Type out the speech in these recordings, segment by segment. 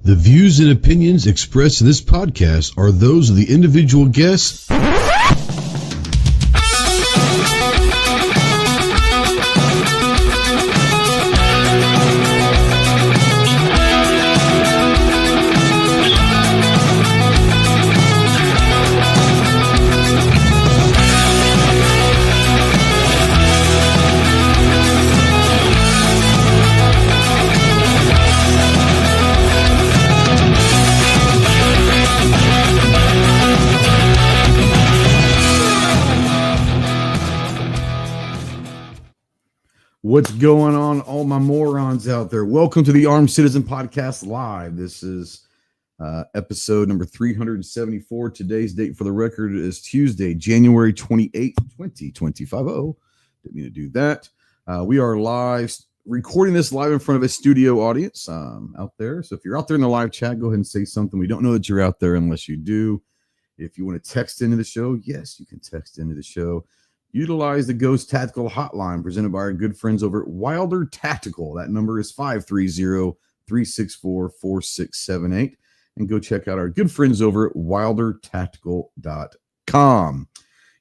The views and opinions expressed in this podcast are those of the individual guests. What's going on, all my morons out there? Welcome to the Armed Citizen Podcast Live. This is episode number 374. Today's date for the record is Tuesday, January 28th, 2025. Oh, didn't mean to do that. We are live, recording this live in front of a studio audience out there. So if you're out there in the live chat, go ahead and say something. We don't know that you're out there unless you do. If you want to text into the show, yes, you can text into the show. Utilize the Ghost Tactical Hotline presented by our good friends over at Wilder Tactical. That number is 530-364-4678. And go check out our good friends over at wildertactical.com.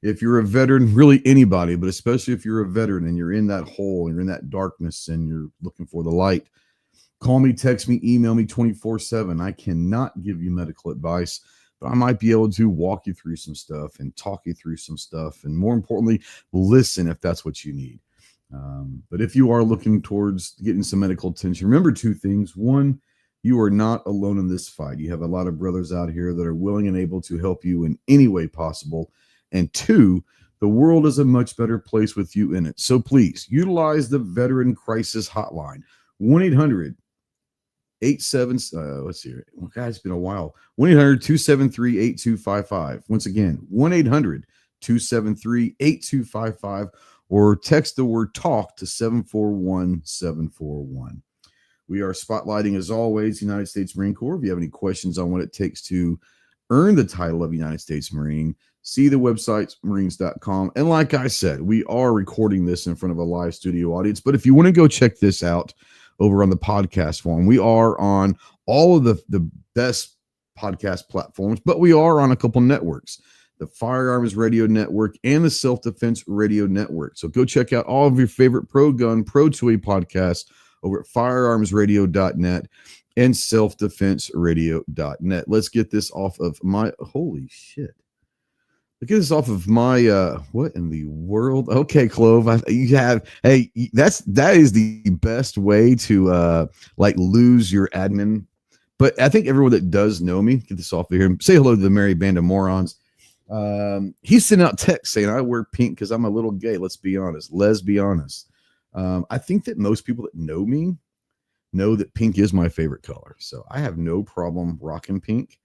If you're a veteran, really anybody, but especially if you're a veteran and you're in that hole and you're in that darkness and you're looking for the light, call me, text me, email me 24/7. I cannot give you medical advice, but I might be able to walk you through some stuff and talk you through some stuff. And more importantly, listen if that's what you need. But if you are looking towards getting some medical attention, remember two things. One, you are not alone in this fight. You have a lot of brothers out here that are willing and able to help you in any way possible. And two, the world is a much better place with you in it. So please utilize the Veteran Crisis Hotline, 1-800. Let's see here. Well, guys, it's been a while. 1-800-273-8255. Once again, 1-800-273-8255, or text the word talk to 741-741. We are spotlighting, as always, the United States Marine Corps. If you have any questions on what it takes to earn the title of United States Marine, see the website, marines.com. And like I said, we are recording this in front of a live studio audience. But if you want to go check this out, over on the podcast form, we are on all of the best podcast platforms, but we are on a couple networks, the Firearms Radio Network and the Self-Defense Radio Network. So go check out all of your favorite pro gun, pro toy podcasts over at firearmsradio.net and selfdefenseradio.net. Let's get this off of my, holy shit. Let's get this off of my, what in the world? Okay, Clove, that is the best way to, lose your admin. But I think everyone that does know me, get this off of here. Say hello to the merry band of morons. He's sending out texts saying I wear pink because I'm a little gay. Let's be honest. I think that most people that know me know that pink is my favorite color. So I have no problem rocking pink.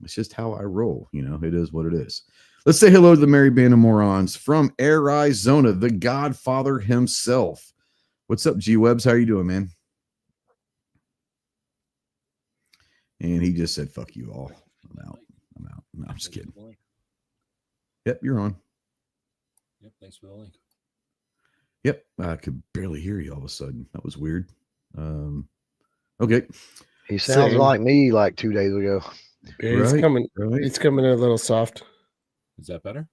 It's just how I roll. You know, it is what it is. Let's say hello to the merry band of morons from Arizona, the Godfather himself. What's up, G-Webs? How are you doing, man? And he just said, fuck you all. I'm out. No, I'm just kidding. Yep, you're on. Yep, thanks for the link. Yep, I could barely hear you all of a sudden. That was weird. Okay. He sounds like me like 2 days ago. Yeah, it's coming in a little soft. Is that better?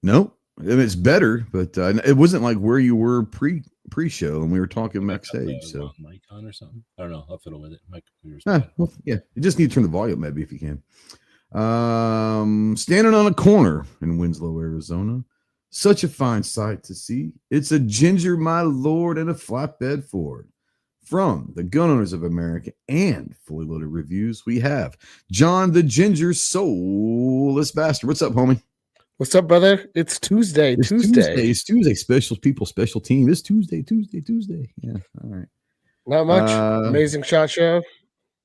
No, I mean, it's better, but it wasn't like where you were pre-show, and we were talking backstage. So mic on or something. I don't know. I'll fiddle with it. My computer's well, yeah, you just need to turn the volume maybe if you can. Standing on a corner in Winslow, Arizona, such a fine sight to see. It's a Ginger, my lord, and a flatbed Ford. From the Gun Owners of America and Fully Loaded Reviews, we have John the Ginger Soulless Bastard. What's up, homie? What's up, brother? It's Tuesday. It's Tuesday. Special people, special team. It's Tuesday. Yeah, all right. Not much. Amazing shot show,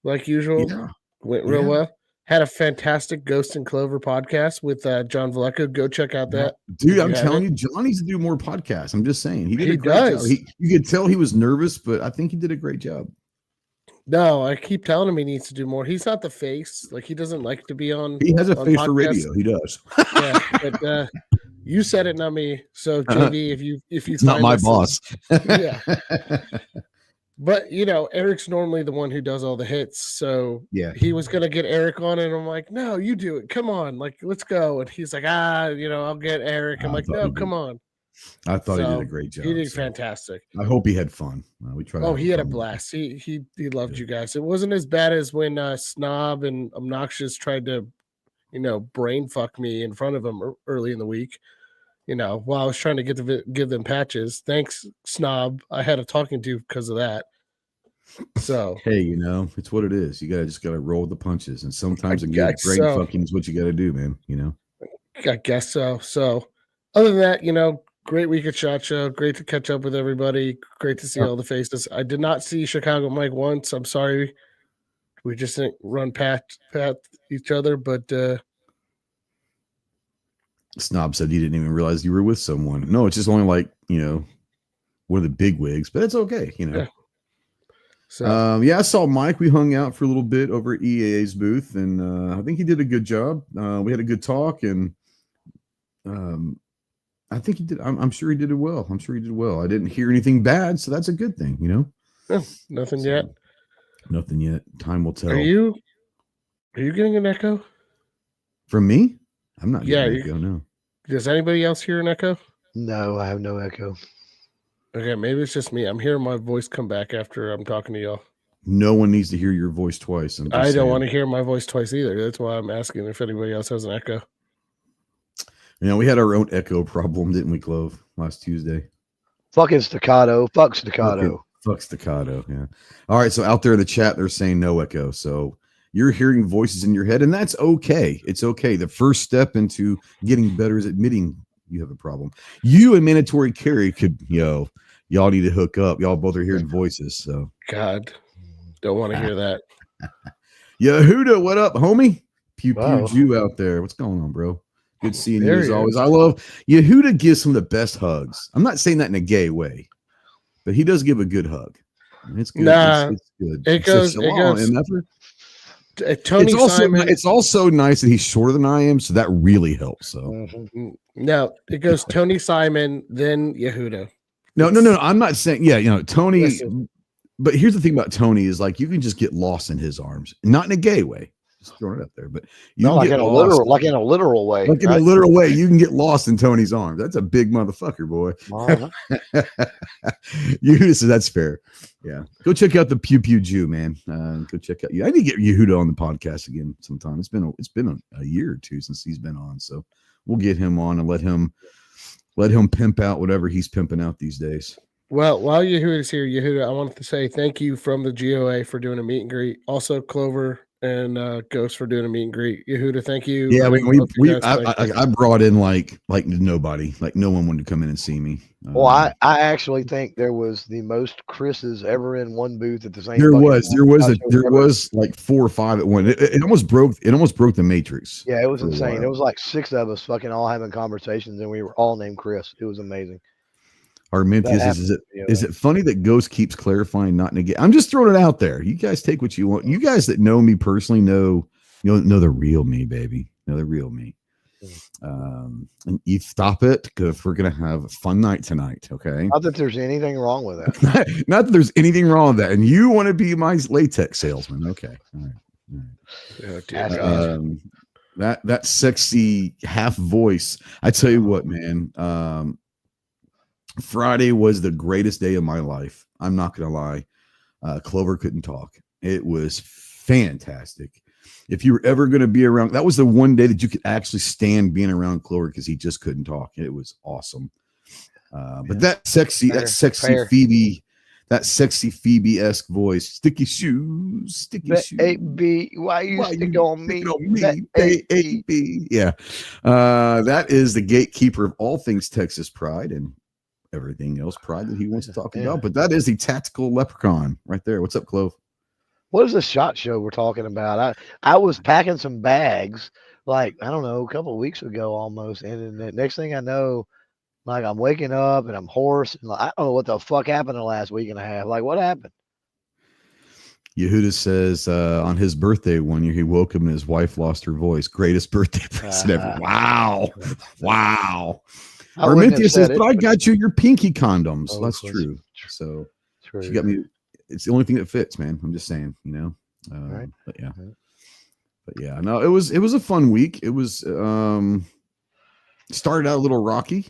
like usual. Yeah. Went real well. Had a fantastic Ghost and Clover podcast with John Vallejo. Go check out that. Dude, I'm telling you, John needs to do more podcasts. I'm just saying. He did a great job. You could tell he was nervous, but I think he did a great job. No, I keep telling him he needs to do more. He's not the face. Like, he doesn't like to be on. He has a face podcasts. for radio. He does. Yeah, but you said it, not me. So, JD, if you it's not my boss. Yeah. But Eric's normally the one who does all the hits, so Yeah. he was gonna get Eric on it. And I'm like, no, you do it. Come on, like let's go. And he's like, I'll get Eric. I'm like, no, come on. I thought he did a great job. He did fantastic. I hope he had fun. We tried. Oh, he had a blast. He loved you guys. It wasn't as bad as when Snob and Obnoxious tried to, brain fuck me in front of him early in the week. While I was trying to give them patches. Thanks, Snob. I had a talking to because of that. So hey, it's what it is. You just gotta roll with the punches, and sometimes a good brain fucking is what you gotta do, man. I guess so. So other than that, great week at SHOT Show. Great to catch up with everybody. Great to see all the faces. I did not see Chicago Mike once. I'm sorry. We just didn't run past each other, but Snob said he didn't even realize you were with someone. No, it's just only like, one of the big wigs, but it's okay, Yeah. So I saw Mike. We hung out for a little bit over at EAA's booth, and I think he did a good job. We had a good talk, and I think he did. I'm sure he did it well. I didn't hear anything bad, so that's a good thing, nothing yet. Nothing yet. Time will tell. Are you getting an echo from me? I'm not getting an echo. No. Does anybody else hear an echo? No, I have no echo. Okay, maybe it's just me. I'm hearing my voice come back after I'm talking to y'all. No one needs to hear your voice twice. I don't want to hear my voice twice either. That's why I'm asking if anybody else has an echo. We had our own echo problem, didn't we, Clove, last Tuesday? Fucking staccato. Fuck staccato. Fuck staccato, yeah. All right, so out there in the chat, they're saying no echo. So you're hearing voices in your head, and that's okay. It's okay. The first step into getting better is admitting you have a problem. You and Mandatory Carry could, y'all need to hook up. Y'all both are hearing voices, so. God, don't want to hear that. Yehuda, what up, homie? Pew Pew Jew out there. What's going on, bro? Good seeing you as always. I love Yehuda gives some of the best hugs. I'm not saying that in a gay way, but he does give a good hug. It's good. Nah, it's good. It goes. Tony Simon. It's also nice that he's shorter than I am, so that really helps. So no, it goes Tony Simon, then Yehuda. No. I'm not saying Tony. Listen. But here's the thing about Tony is like you can just get lost in his arms, not in a gay way. Just throwing it up there, but in a literal way. Like in a literal way, you can get lost in Tony's arms. That's a big motherfucker, boy. Yehuda says that's fair. Yeah, go check out the Pew Pew Jew, man. Go check out. I need to get Yehuda on the podcast again sometime. It's been a year or two since he's been on, so we'll get him on and let him pimp out whatever he's pimping out these days. Well, while Yehuda's here, Yehuda, I wanted to say thank you from the GOA for doing a meet and greet. Also, Clover and Ghost for doing a meet and greet. Yehuda, thank you. Yeah, I brought in like nobody, like no one wanted to come in and see me. Well, I actually think there was the most Chris's ever in one booth at the same. There was like 4 or 5 at one. It almost broke the matrix. Yeah, it was insane. It was like 6 of us fucking all having conversations, and we were all named Chris. It was amazing. Armentius is it funny that Ghost keeps clarifying not negate? I'm just throwing it out there. You guys take what you want. You guys that know me personally know the real me, baby. Know the real me. And you stop it because we're gonna have a fun night tonight. Okay. Not that there's anything wrong with that. Not that there's anything wrong with that. And you want to be my latex salesman? Okay. All right. That sexy half voice. I tell you what, man. Friday was the greatest day of my life. I'm not going to lie. Clover couldn't talk. It was fantastic. If you were ever going to be around, that was the one day that you could actually stand being around Clover because he just couldn't talk. It was awesome. But that sexy Phoebe-esque voice, sticky shoes. A-B, why you stick on me? A-B. Yeah. That is the gatekeeper of all things Texas Pride and everything else pride that he wants to talk about. But that is the tactical leprechaun right there. What's up, Clove? What is the SHOT Show we're talking about? I was packing some bags, like, I don't know, a couple of weeks ago almost. And then the next thing I know, like, I'm waking up and I'm hoarse. And like, I don't know what the fuck happened the last week and a half. Like, what happened? Yehuda says on his birthday one year, he woke up and his wife lost her voice. Greatest birthday present ever. Wow. Armintia says, but I got you your pinky condoms. That's true. So she got me. it's the only thing that fits, man. I'm just saying, Right. But yeah. Right. But yeah, no, it was a fun week. It was started out a little rocky.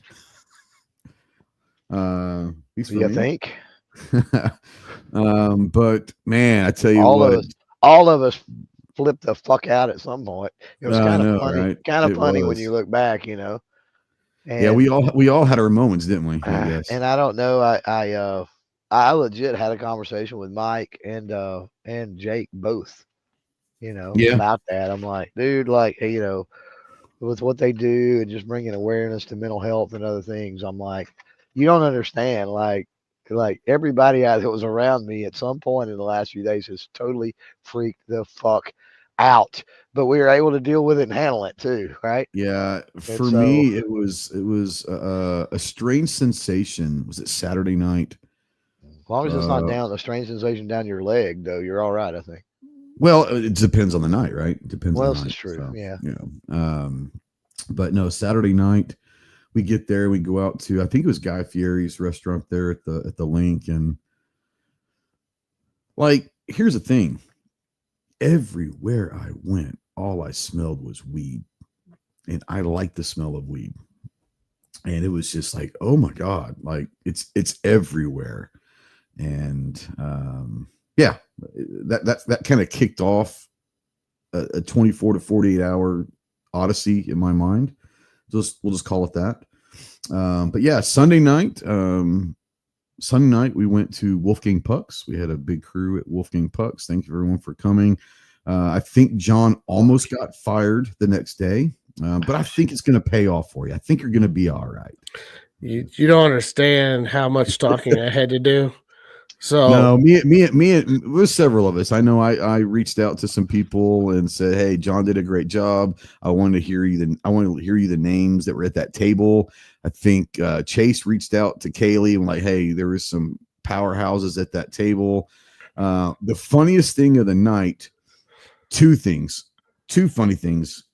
At least for You me. think? But man, I tell you all of us flipped the fuck out at some point. It was I kind of know, funny. right? Kind of It funny when was. you look back, And, Yeah, we all had our moments, didn't we? I guess. And I don't know. I legit had a conversation with Mike and Jake both, Yeah. about that. I'm like, dude, like, hey, with what they do and just bringing awareness to mental health and other things, I'm like, you don't understand. Like everybody that was around me at some point in the last few days has totally freaked the fuck out. But we were able to deal with it and handle it too, right? Yeah, for me, it was a strange sensation. Was it Saturday night? As long as it's not down a strange sensation down your leg, though, you're all right, I think. Well, it depends on the night, right? It depends on the night. This is true. So, yeah. But no, Saturday night we get there, we go out to, I think it was Guy Fieri's restaurant there at the link, and like, here's the thing. Everywhere I went, all I smelled was weed. And I like the smell of weed. And it was just like, oh my God, like it's everywhere. And yeah, that kind of kicked off a 24 to 48 hour odyssey in my mind. We'll just call it that. But yeah, Sunday night we went to Wolfgang Puck's. We had a big crew at Wolfgang Puck's. Thank you everyone for coming. I think John almost got fired the next day, but I think it's going to pay off for you. I think you're going to be all right. You don't understand how much talking I had to do. So no, me, there's several of us. I know I reached out to some people and said, hey, John did a great job. I wanted to hear you the names that were at that table. I think Chase reached out to Kaylee and like, hey, there was some powerhouses at that table. The funniest thing of the night, two funny things.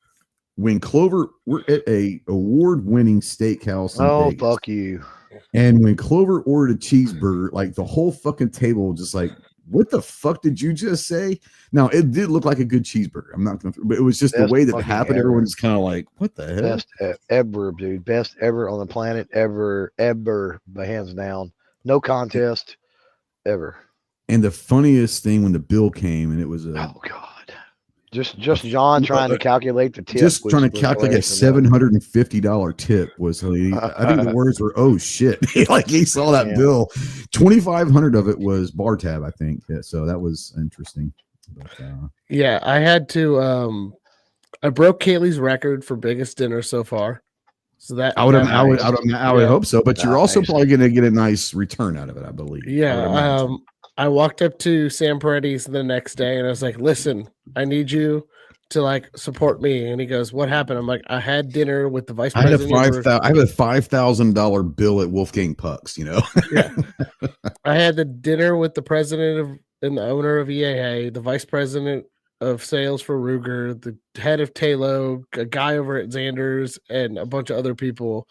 When Clover, we're at a award-winning steakhouse in Vegas. Fuck you. And when Clover ordered a cheeseburger, like the whole fucking table just like, what the fuck did you just say? Now, it did look like a good cheeseburger. I'm not going to, but it was just the way that it happened. Everyone's kind of like, what the hell? Best ever, dude. Best ever on the planet, ever, hands down. No contest, ever. And the funniest thing when the bill came and it was oh God. Just John trying to calculate the tip. Just trying to calculate a $750 tip was, I think the words were, oh shit. Like he saw that bill. 2,500 of it was bar tab, I think. Yeah, so that was interesting. But, yeah, I had to I broke Kaylee's record for biggest dinner so far. So that I would hope so, but you're also probably going to get a nice return out of it, I believe. Yeah. I walked up to Sam Paredes the next day and I was like, listen, I need you to like support me. And he goes, what happened? I'm like, I had dinner with the vice president. I have a $5,000 bill at Wolfgang Puck's, Yeah. I had the dinner with the president and the owner of EAA, the vice president of sales for Ruger, the head of Talo, a guy over at Xander's, and a bunch of other people.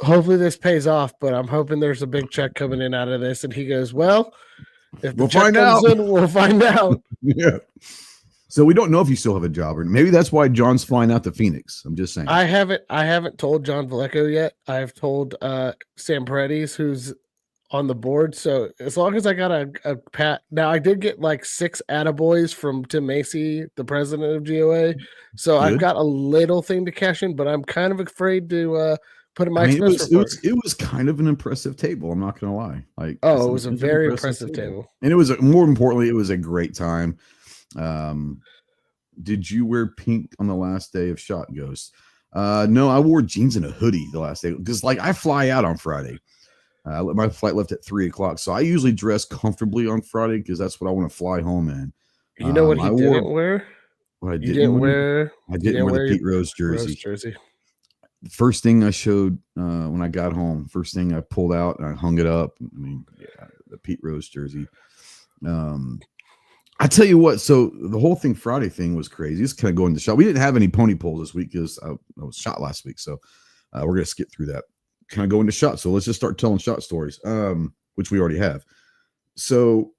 Hopefully this pays off, but I'm hoping there's a big check coming in out of this. And he goes, well, if the check comes in, we'll find out. Yeah. So we don't know if you still have a job, or maybe that's why John's flying out to Phoenix. I'm just saying. I haven't told John Valeco yet. I've told Sam Paredes, who's on the board. So as long as I got a pat, now I did get like 6 attaboys from Tim Macy, the president of GOA. So good. I've got a little thing to cash in, but I'm kind of afraid to put in my expense report. It was kind of an impressive table. I'm not going to lie. Like, it was a very impressive table. And it was more importantly, it was a great time. Did you wear pink on the last day of Shot Ghost? No, I wore jeans and a hoodie the last day because like I fly out on Friday. My flight left at 3:00, so I usually dress comfortably on Friday because that's what I want to fly home in. You know what he didn't wear? What I didn't wear? I didn't wear the Pete Rose jersey. The first thing I showed when I got home, first thing I pulled out and I hung it up. I mean, yeah, the Pete Rose jersey. I tell you what, so the whole Friday thing was crazy. It's kind of going to shot. We didn't have any pony polls this week because I was shot last week, so we're gonna skip through that. Kind of go into shot. So let's just start telling shot stories, which we already have. So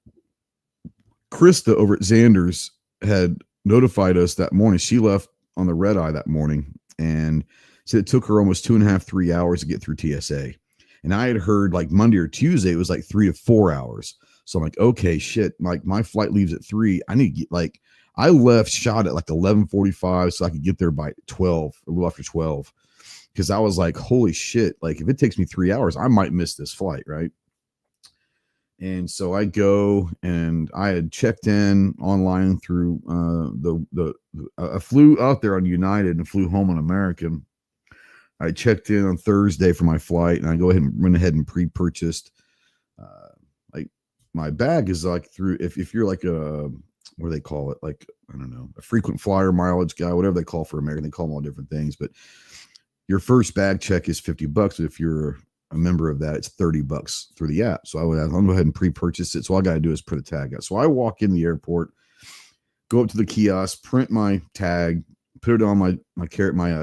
Krista over at Xander's had notified us that morning. She left on the red eye that morning and said it took her almost 2.5, 3 hours to get through TSA. And I had heard like Monday or Tuesday, it was like 3 to 4 hours. So I'm like, okay, shit. Like my flight leaves at 3. I need to get like, I left shot at like 11:45 so I could get there by 12, a little after 12. Because I was like, holy shit. Like if it takes me 3 hours, I might miss this flight, right? And so I go and I had checked in online through I flew out there on United and flew home on American. I checked in on Thursday for my flight and I went ahead and pre-purchased like my bag is like through if you're like a what do they call it? Like, I don't know, a frequent flyer mileage guy, whatever they call for American, they call them all different things, but your first bag check is $50. But if you're a member of that, it's $30 through the app. So I'll go ahead and pre-purchase it. So all I got to do is put a tag out. So I walk in the airport, go up to the kiosk, print my tag, put it on my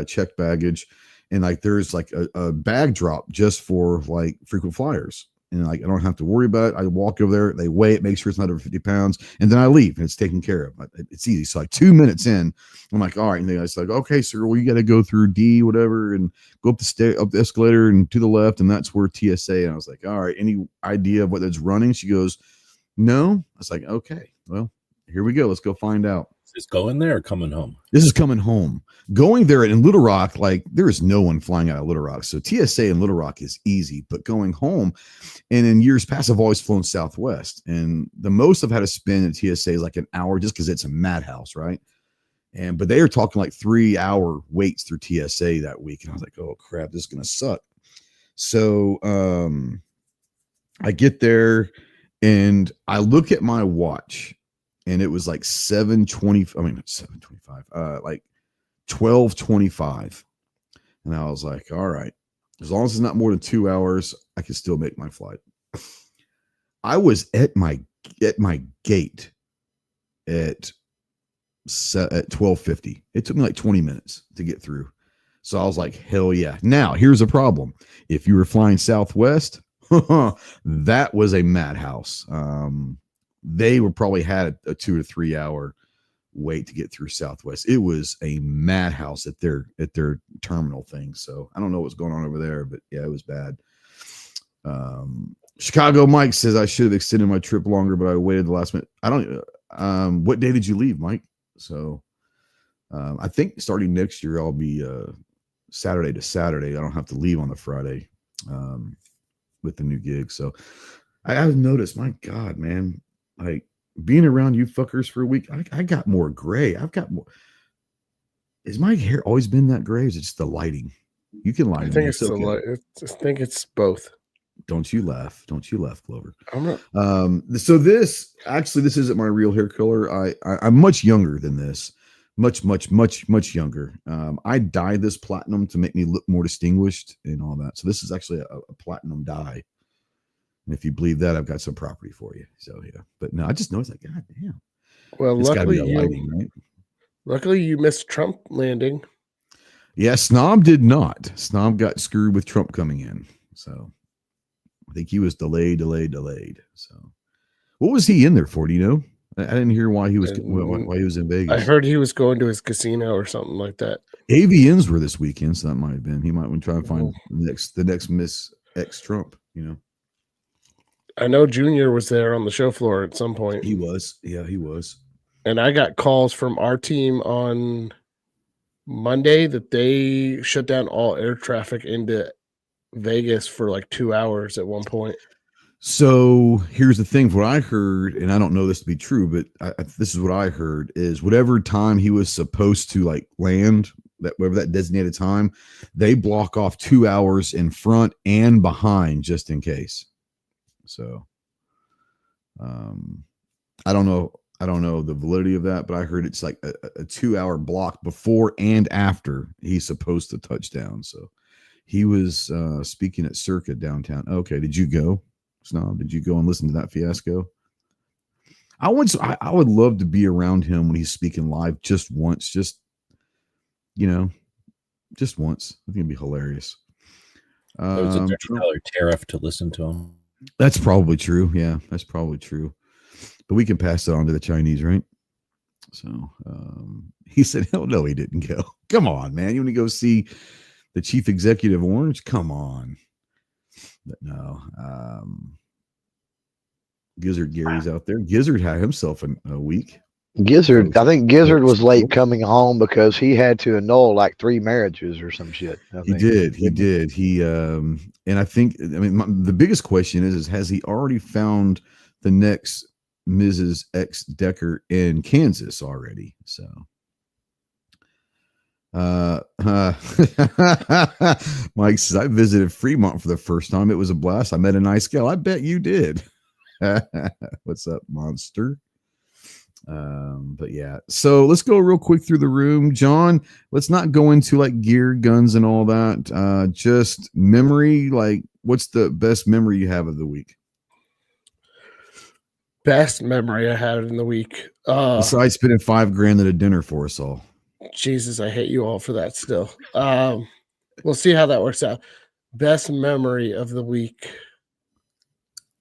checked baggage. And like, there's like a bag drop just for like frequent flyers. And like, I don't have to worry about it. I walk over there, they weigh it, make sure it's not over 50 pounds. And then I leave and it's taken care of. It's easy. So like 2 minutes in, I'm like, all right. And it's like, okay, sir, well, you got to go through D, whatever, and go up the escalator and to the left. And that's where TSA. And I was like, all right, any idea of what that's running? She goes, no. I was like, okay, well, here we go. Let's go find out. Is this going there or coming home? This is coming home. Going there in Little Rock, like there is no one flying out of Little Rock. So TSA in Little Rock is easy, but going home, and in years past, I've always flown Southwest. And the most I've had to spend at TSA is like an hour just because it's a madhouse, right? But they are talking like 3-hour waits through TSA that week. And I was like, oh crap, this is going to suck. So I get there and I look at my watch. And it was like 7:20. I mean, not 7:25. Like 12:25. And I was like, all right, as long as it's not more than 2 hours, I can still make my flight. I was at my gate at 12:50. It took me like 20 minutes to get through. So I was like, hell yeah. Now here's a problem. If you were flying Southwest, that was a madhouse. They were probably had a 2 to 3 hour wait to get through Southwest. It was a madhouse at their terminal thing. So I don't know what's going on over there, but yeah, it was bad. Chicago Mike says I should have extended my trip longer, but I waited the last minute. I don't. What day did you leave, Mike? So I think starting next year I'll be Saturday to Saturday. I don't have to leave on the Friday with the new gig. So I've noticed, my God, man. Like being around you fuckers for a week, I got more gray. I've got more. Is my hair always been that gray? Or is it just the lighting? You can lie. I think it's okay. I think it's both. Don't you laugh? Don't you laugh, Clover? I'm not. So this isn't my real hair color. I'm much younger than this. Much younger. I dyed this platinum to make me look more distinguished and all that. So this is actually a platinum dye. And if you believe that, I've got some property for you. So yeah, but no, I just noticed like, God damn. Well, it's luckily lighting, right? Luckily you missed Trump landing. Yeah, Snob did not. Snob got screwed with Trump coming in. So I think he was delayed. So what was he in there for? Do you know? I didn't hear why he was in Vegas. I heard he was going to his casino or something like that. AVNs were this weekend, so that might have been. He might want to try and find the next Miss X Trump, you know. I know Junior was there on the show floor at some point. He was. Yeah, he was. And I got calls from our team on Monday that they shut down all air traffic into Vegas for like 2 hours at one point. So here's the thing. What I heard, and I don't know this to be true, but this is what I heard, is whatever time he was supposed to like land, that whatever that designated time, they block off 2 hours in front and behind just in case. So I don't know the validity of that, but I heard it's like a 2 hour block before and after he's supposed to touch down. So he was speaking at Circa downtown. Okay, did you go, Snob? Did you go and listen to that fiasco? I would love to be around him when he's speaking live just once, just once. I think it'd be hilarious. It was a $30 tariff to listen to him. That's probably true. Yeah, that's probably true. But we can pass it on to the Chinese, right? So he said, hell no, he didn't go. Come on, man. You want to go see the chief executive Orange? Come on. But no. Gizzard Gary's out there. Gizzard had himself a week. Gizzard, I think Gizzard was late coming home because he had to annul like 3 marriages or some shit. He did. He and I think, I mean, the biggest question is has he already found the next Mrs. X Decker in Kansas already? So Mike says, I visited Fremont for the first time. It was a blast. I met a nice gal. I bet you did. What's up, monster? But yeah, so let's go real quick through the room. John, let's not go into like gear, guns, and all that. Just memory. Like, what's the best memory you have of the week? Best memory I had in the week. Besides spending $5,000 at a dinner for us all. Jesus, I hate you all for that still. We'll see how that works out. Best memory of the week.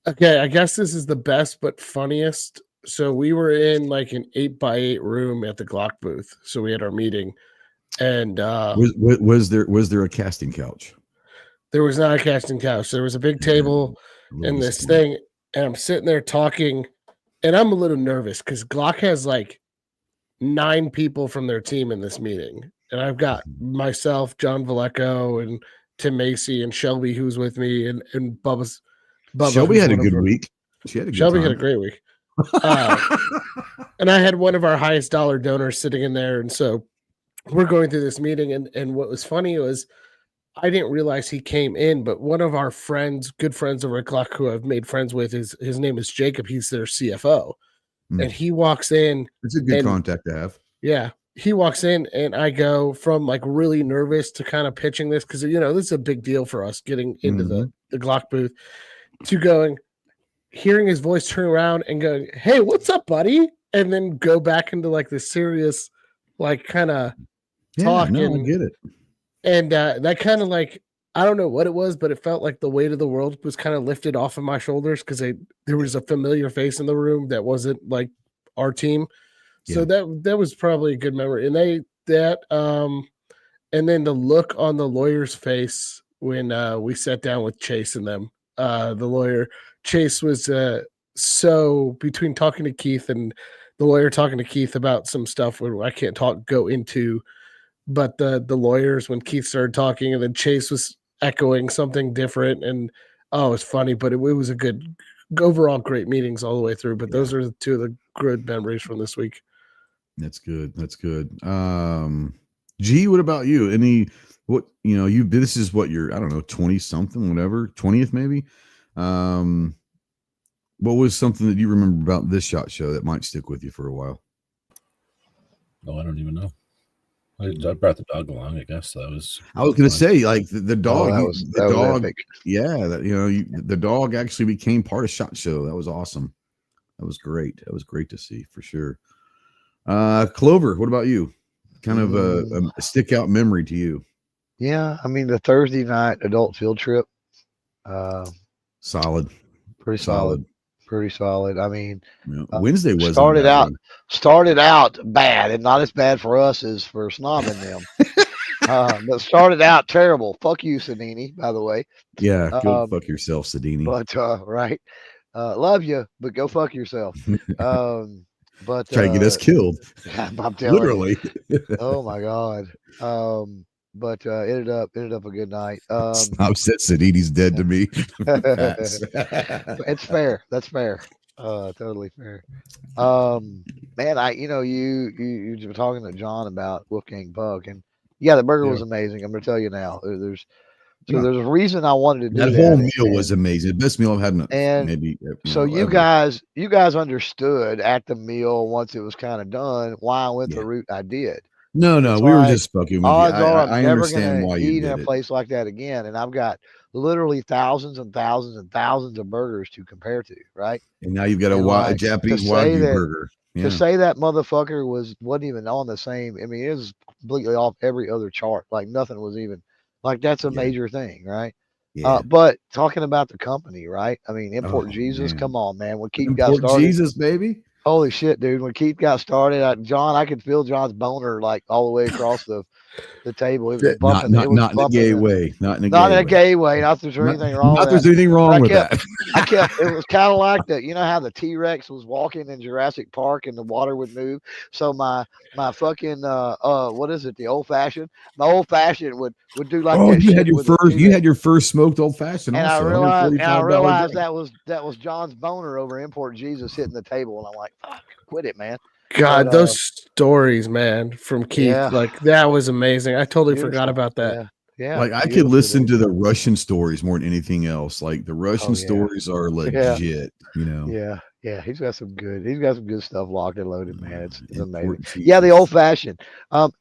Okay, I guess this is the best but funniest. So we were in like an 8x8 room at the Glock booth. So we had our meeting, and was there a casting couch? There was not a casting couch. There was a big table and this thing, and I'm sitting there talking, and I'm a little nervous because Glock has like 9 people from their team in this meeting, and I've got myself, John Valleco, and Tim Macy, and Shelby, who's with me, and Bubba. Shelby had a good week. Shelby had a great week. And I had one of our highest dollar donors sitting in there, and so we're going through this meeting, and what was funny was I didn't realize he came in, but one of our friends, good friends over at Glock, who I've made friends with, his name is Jacob. He's their CFO, and he walks in. It's a good contact to have. Yeah, he walks in, and I go from like really nervous to kind of pitching this because this is a big deal for us getting into the Glock booth, to going, hearing his voice turn around and going, "Hey, what's up, buddy?" And then go back into like the serious, like kind of talk. I get it. And that kind of like, I don't know what it was, but it felt like the weight of the world was kind of lifted off of my shoulders because there was a familiar face in the room that wasn't like our team. Yeah. So that was probably a good memory. And and then the look on the lawyer's face when we sat down with Chase and them, the lawyer. Chase was so between talking to Keith and the lawyer talking to Keith about some stuff where I can't go into, but the lawyers, when Keith started talking and then Chase was echoing something different, and it's funny, but it was a good overall great meetings all the way through. But those are the 2 of the good memories from this week. That's good. G, what about you? This is what you're, I don't know, 20 something, whatever, 20th maybe. What was something that you remember about this SHOT Show that might stick with you for a while? Oh, I don't even know. I brought the dog along. I guess that was. I was going to say, like the dog. That was epic. Yeah, the dog actually became part of SHOT Show. That was awesome. That was great. That was great to see for sure. Clover, what about you? Kind of a stick out memory to you? Yeah, I mean the Thursday night adult field trip. Solid. Pretty solid. I mean, Wednesday was started out bad, and not as bad for us as for snobbing them. But started out terrible. Fuck you, Sadini, by the way. Yeah, go fuck yourself, Sadini. But right, love you, but go fuck yourself. But try to get us killed. I'm telling literally. Oh my god. But ended up a good night. Snob said Sadini's dead to me. It's fair. That's fair. Totally fair. Man, you were talking to John about Wolfgang Puck, and the burger was amazing. I'm gonna tell you now. There's a reason I wanted to do that. That whole meal was amazing. The best meal I've had maybe. You guys understood at the meal once it was kind of done why I went the route I did. No, we were just fucking with you. I understand why you did it. In a place like that again, and I've got literally thousands and thousands and thousands of burgers to compare to, right? And now you've got a Japanese Wagyu burger. To say that motherfucker wasn't even on the same. I mean, it was completely off every other chart. Like nothing was even like that's a major thing, right? Yeah. But talking about the company, right? I mean, Import Oh, Jesus, man. come on, man. When Keith got Import started, Jesus, baby. holy shit, dude. When Keith got started, John, I could feel John's boner like all the way across the table. It was Not bumping. It was not in a bumping. gay way. Not in a Not gay in a way. gay way. Not that there's anything wrong Not with there's that. anything wrong with kept, that. it was kind of like that. You know how the T-Rex was walking in Jurassic Park and the water would move. So my fucking what is it? The old fashioned. My old fashioned would do like Oh, that. you had shit your with the first. You T-Rex. had your first smoked old fashioned. And Also, I $145 realized drink. that was John's boner over Import Jesus hitting the table, and I'm like, fuck, quit it, man. God, But, those stories, man, from Keith, yeah. like that was amazing. I totally forgot Beautiful. about that. Yeah. Yeah. Like I could beautiful, listen dude. to the Russian stories more than anything else. Like the Russian Oh, yeah. stories are legit, you know. Yeah. Yeah. He's got some good stuff locked and loaded, man. It's amazing. Import Yeah, the Jesus. old fashioned.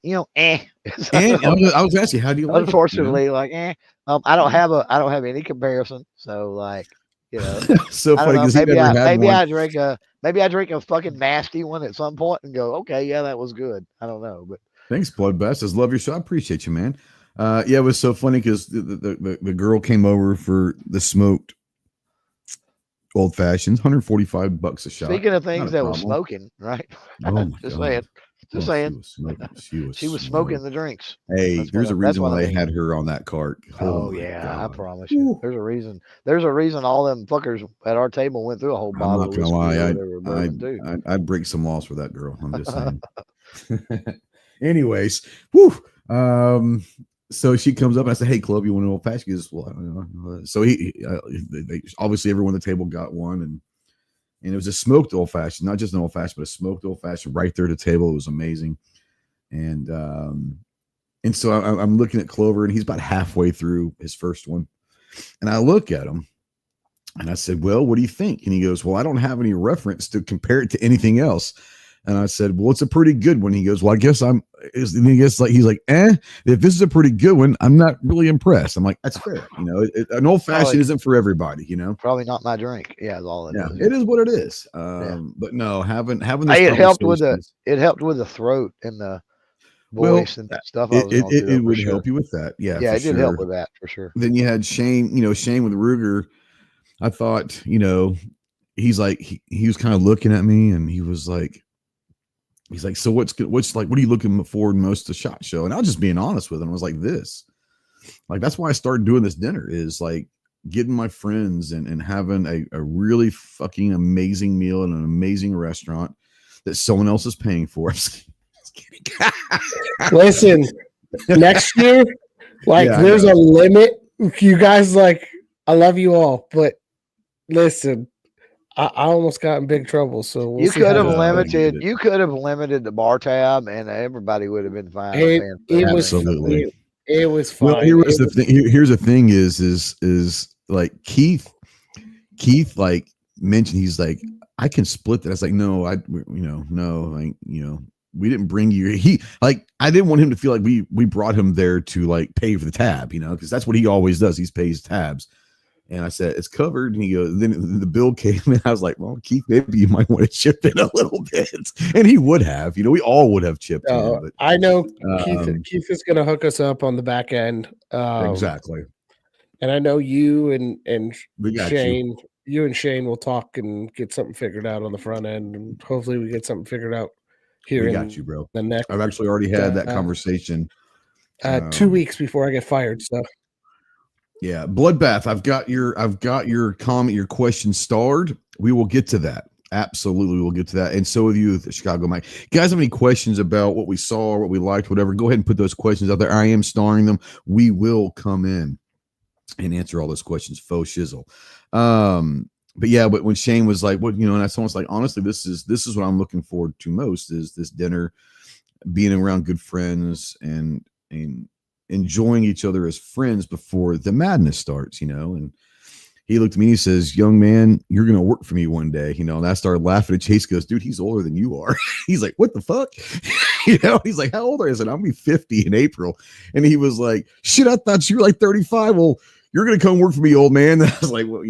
You know, And I was asking, how do you like unfortunately, like I don't have any comparison. So like, you know, it? So I don't funny know. because he never had one. I drink a fucking nasty one at some point and go, okay, yeah, that was good. I don't know, but Thanks, Bloodbath. Says love your show. I appreciate you, man. Yeah, it was so funny because the girl came over for the smoked old fashions, $145 a shot. speaking of Not things a that was problem. smoking, right? Oh my Just God. saying. Just saying. She was smoking the drinks. Hey, That's there's a that's reason what why I they mean. had her on that cart. Oh my yeah, I God. promise you. Woo. There's a reason. There's a reason all them fuckers at our table went through a whole I'm bottle not of gonna whiskey lie. or whatever bourbon too. I'd break some laws for that girl. I'm just saying. Anyways, whew. So she comes up and I said, "Hey, Club, you want an old fashioned?" He goes, "Well, I don't know." So they obviously everyone at the table got one, and it was a smoked old fashioned, not just an old fashioned, but a smoked old fashioned right there at the table. It was amazing, and so I'm looking at Clover, and he's about halfway through his first one, and I look at him. And I said, "Well, what do you think?" And he goes, "Well, I don't have any reference to compare it to anything else." And I said, "Well, it's a pretty good one." He goes, "Well, I guess and he's like, if this is a pretty good one, I'm not really impressed." I'm like, "That's fair. You know, an old fashioned isn't for everybody, you know." Probably not my drink. Yeah, is all it is. It is what it is. But no, having this It helped with conversations- the throat and the Well, voice and stuff. I was going through it would for sure. help you with that. Yeah, Yeah, for it did sure. help with that for sure. Then you had Shane, Shane with Ruger. I thought, he's like, he was kind of looking at me and he's like, so what's like, what are you looking forward most to SHOT Show? And I was just being honest with him. I was like, that's why I started doing this dinner, is like getting my friends and having a really fucking amazing meal in an amazing restaurant that someone else is paying for. Listen, next year, there's a limit. You guys, I love you all, but listen, I almost got in big trouble. So you could have limited. You could have limited the bar tab, and everybody would have been fine. Absolutely, it was fine. Well, here's the thing. Here's the thing: is like Keith like mentioned. He's like, I can split that. I was like, no, we didn't bring you. I didn't want him to feel like we brought him there to like pay for the tab, because that's what he always does. He pays tabs. And I said, it's covered. And he goes, then the bill came and I was like, well, Keith, maybe you might want to chip in a little bit. And he would have, we all would have chipped in. But, I know Keith is going to hook us up on the back end. Exactly. And I know you and Shane, you and Shane will talk and get something figured out on the front end. And hopefully we get something figured out here. We got you, bro. The next, I've actually already had that conversation. 2 weeks before I get fired. So. Yeah, Bloodbath. I've got your comment, your question starred. We will get to that. Absolutely, we'll get to that. And so with you, the Chicago Mike. You guys have any questions about what we saw, what we liked, whatever? Go ahead and put those questions out there. I am starring them. We will come in and answer all those questions. Faux shizzle. But when Shane was like, "What?" And that's almost like, honestly, this is what I'm looking forward to most, is this dinner, being around good friends and enjoying each other as friends before the madness starts, And he looked at me and he says, "Young man, you're going to work for me one day." And I started laughing at Chase. Goes, "Dude, he's older than you are." He's like, "What the fuck?" He's like, "How old are you?" I said, "I'll be 50 in April." And he was like, "Shit, I thought you were like 35. Well, you're going to come work for me, old man." And I was like, "Well,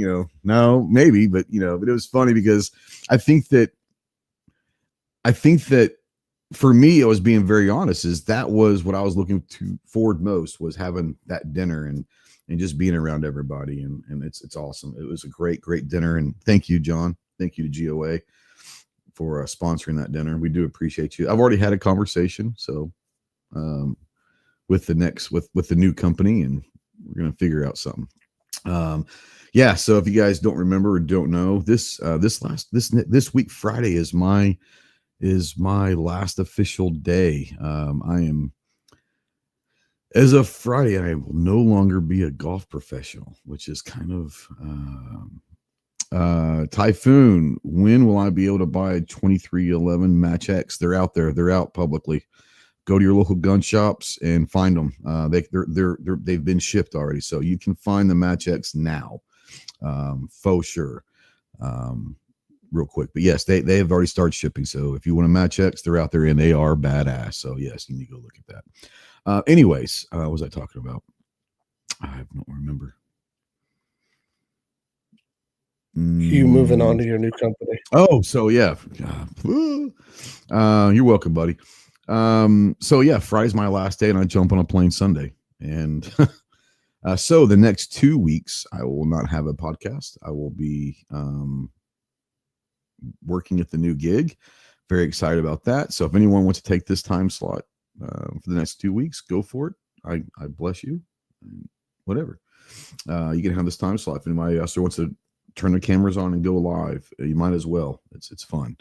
no, maybe." But it was funny because I think that for me, I was being very honest, is that was what I was looking forward most, was having that dinner and just being around everybody. And it's awesome. It was a great dinner. And thank you, John. Thank you to GOA for sponsoring that dinner. We do appreciate you. I've already had a conversation. So, with the new company, and we're going to figure out something. Yeah. So if you guys don't remember or don't know, this week, Friday is my last official day. I am, as of Friday, I will no longer be a golf professional, which is kind of, Typhoon, when will I be able to buy a 2311 Match X? They're out there. They're out publicly. Go to your local gun shops and find them. They've been shipped already, so you can find the Match X now, for sure. Real quick, but yes, they have already started shipping. So if you want a Match X, they're out there and they are badass. So yes, you need to go look at that. Anyways, what was I talking about? I don't remember. You moving on to your new company. Oh, so yeah. You're welcome, buddy. So yeah, Friday's my last day and I jump on a plane Sunday. And so the next 2 weeks, I will not have a podcast. I will be working at the new gig. Very excited about that. So if anyone wants to take this time slot for the next 2 weeks, go for it. I bless you. Whatever. You can have this time slot. If anybody else wants to turn the cameras on and go live, you might as well. It's fun.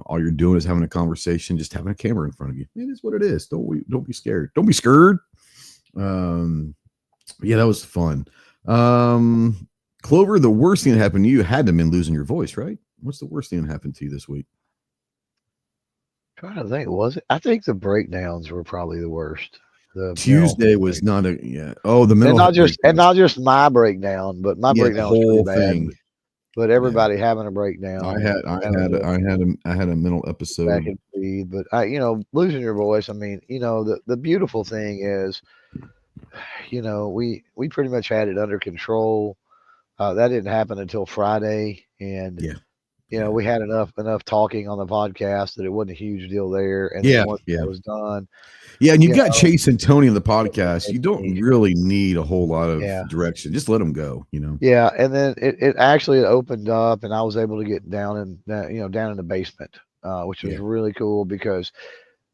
All you're doing is having a conversation, just having a camera in front of you. It is what it is. Don't be scared. Don't be scared. Yeah, that was fun. Clover, the worst thing that happened to you had to have been losing your voice, right? What's the worst thing that happened to you this week? Trying to think, was it? I think the breakdowns were probably the worst. The Tuesday was not a Oh, the mental and not just my breakdown, but my breakdown was pretty bad. thing. But everybody having a breakdown. I had a mental episode. Back and breathe, but losing your voice. I mean, the beautiful thing is, we pretty much had it under control. That didn't happen until Friday, and we had enough talking on the podcast that it wasn't a huge deal there. And once it was done. Yeah, and you got Chase and Tony on the podcast. You don't really need a whole lot of direction. Just let them go, Yeah, and then it actually opened up, and I was able to get down in the basement, which was really cool because,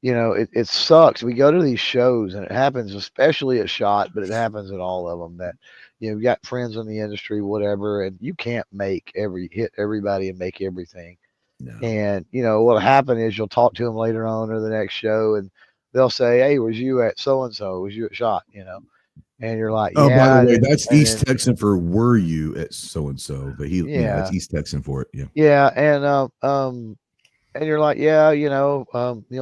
it sucks. We go to these shows, and it happens, especially at SHOT, but it happens at all of them, that you've got friends in the industry, whatever, and you can't hit everybody and make everything. No. And what'll happen is you'll talk to them later on or the next show, and they'll say, "Hey, was you at so and so? Was you at SHOT?" And you're like, "Oh, by the way, that's East Texan for were you at so and so?" But that's East Texan for it. Yeah, and you're like,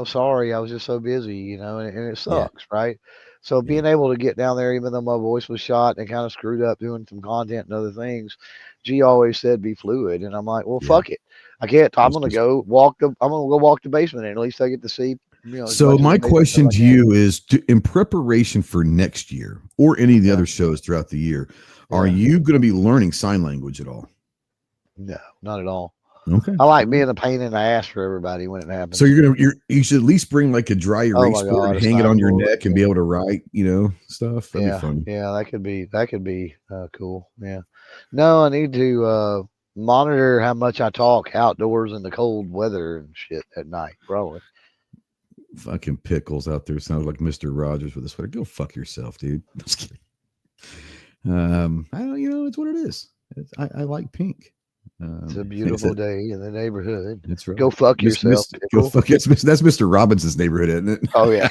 sorry, I was just so busy, and it sucks, right? So being able to get down there, even though my voice was shot and kind of screwed up doing some content and other things, G always said be fluid, and I'm like, well, fuck it, I can't. I'm gonna go walk the basement, and at least I get to see. So my question to you is, in preparation for next year or any of the other shows throughout the year, are you going to be learning sign language at all? No, not at all. Okay. I like being a pain in the ass for everybody when it happens. So you should at least bring like a dry erase board and hang it on your neck and be able to write, stuff. That'd be fun. Yeah, that could be cool. Yeah. No, I need to monitor how much I talk outdoors in the cold weather and shit at night, probably. Fucking pickles out there sounds like Mr. Rogers with a sweater. Go fuck yourself, dude. I'm just kidding. I don't, it's what it is. I like pink. It's a beautiful day in the neighborhood. That's right. Go fuck yourself. Go fuck. That's Mr. Robinson's neighborhood, isn't it? Oh yeah.